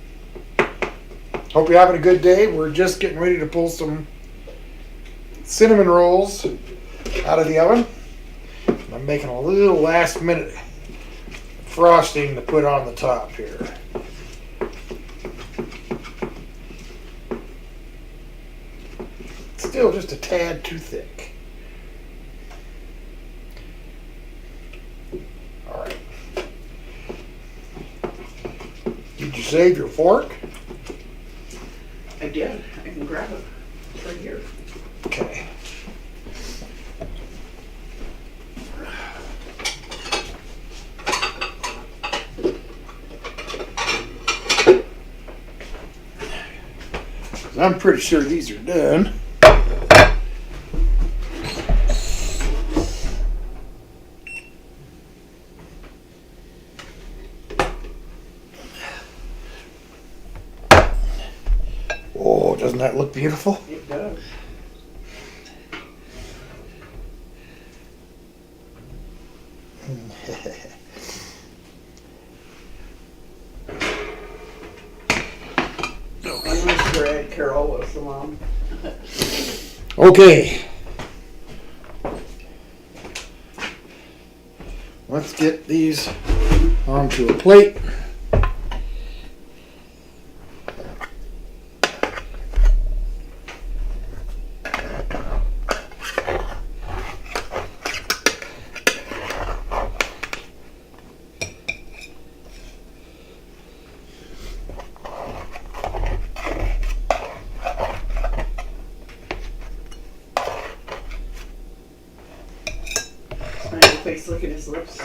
Hope you're having a good day. We're just getting ready to pull some cinnamon rolls out of the oven. I'm making a little last minute frosting to put on the top here. Still just a tad too thick. All right. Did you save your fork? I did. I can grab it. It's right here. Okay. I'm pretty sure these are done. Oh, doesn't that look beautiful? It does. And Mr. Ed, Carol was the mom. Okay. Let's get these onto a plate. Smiley face, look at his lips.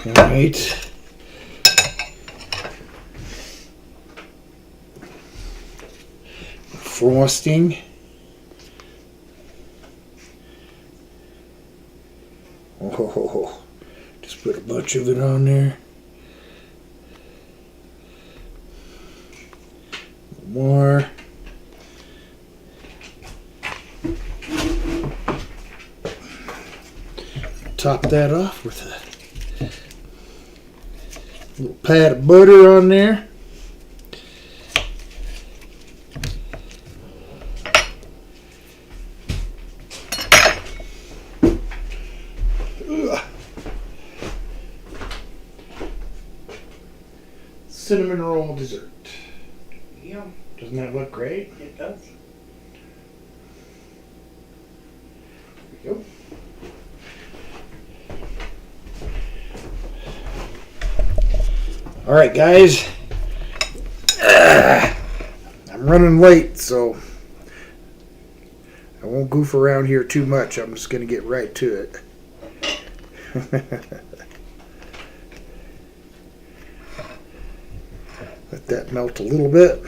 All right. frosting. Oh, just put a bunch of it on there. More. Top that off with a little pat of butter on there. Ugh. Cinnamon roll dessert. Yum. Doesn't that look great? It does. There we go. All right, guys. I'm running late, so I won't goof around here too much. I'm just going to get right to it. Let that melt a little bit.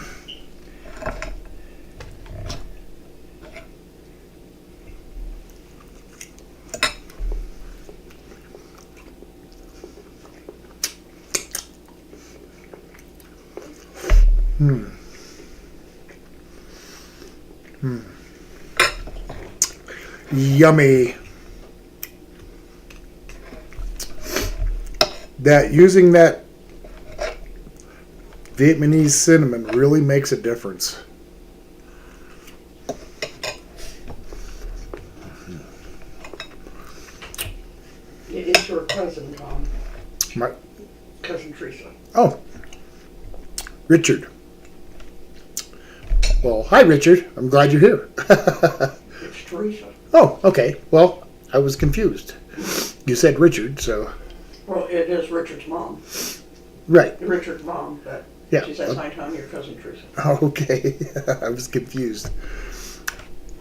Yummy. That using that Vietnamese cinnamon really makes a difference. It is your cousin, Tom. My Cousin Teresa. Oh, Richard. Well, hi, Richard. I'm glad you're here. It's Teresa. Oh, okay. Well, I was confused. You said Richard, so. Well, it is Richard's mom. Right. Richard's mom, but Yeah. she says, hi, Tom, your cousin Teresa. Okay. I was confused.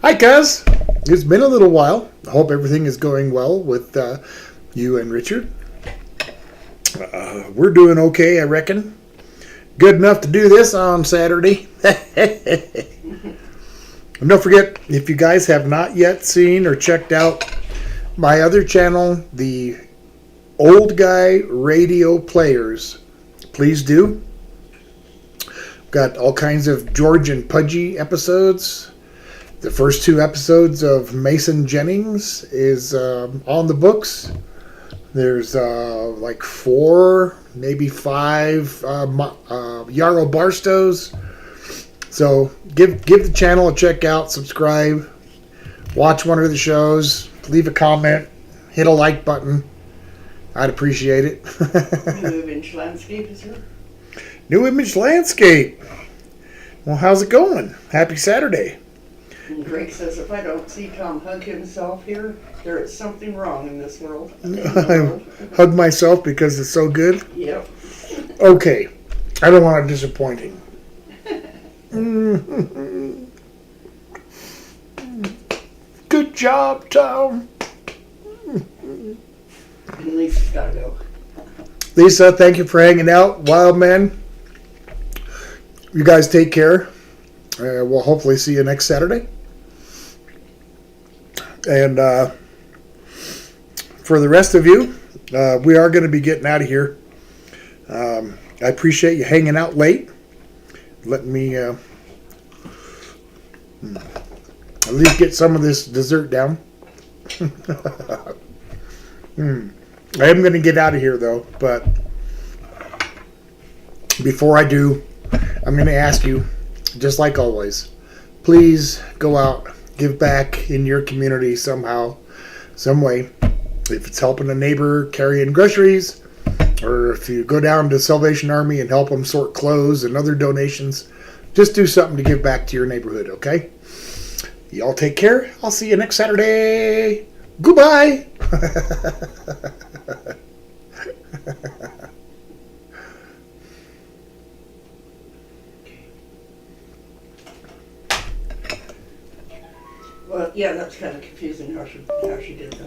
Hi, cuz. It's been a little while. I hope everything is going well with you and Richard. We're doing okay, I reckon. Good enough to do this on Saturday. And don't forget, if you guys have not yet seen or checked out my other channel, the Old Guy Radio Players, please do. Got all kinds of George and Pudgy episodes. The first 2 episodes of Mason Jennings is on the books. There's like 4, maybe 5 Yarrow Barstows. So give the channel a check out, subscribe, watch one of the shows, leave a comment, hit a like button. I'd appreciate it. New Image Landscape is here. New Image Landscape. Well, how's it going? Happy Saturday. And Greg says, if I don't see Tom hug himself here, there is something wrong in this world. I hug myself because it's so good. Yep. Okay. I don't want to disappoint him. Good job, Tom. And Lisa's got to go. Lisa, thank you for hanging out. Wild man, you guys take care. We'll hopefully see you next Saturday. And for the rest of you, we are going to be getting out of here. I appreciate you hanging out late. Letting me at least get some of this dessert down. I am going to get out of here, though. But before I do, I'm going to ask you, just like always, please go out, give back in your community somehow, some way. If it's helping a neighbor carrying groceries, or if you go down to Salvation Army and help them sort clothes and other donations, just do something to give back to your neighborhood, okay? Y'all take care. I'll see you next Saturday. Goodbye. Well, yeah, that's kind of confusing how she did that.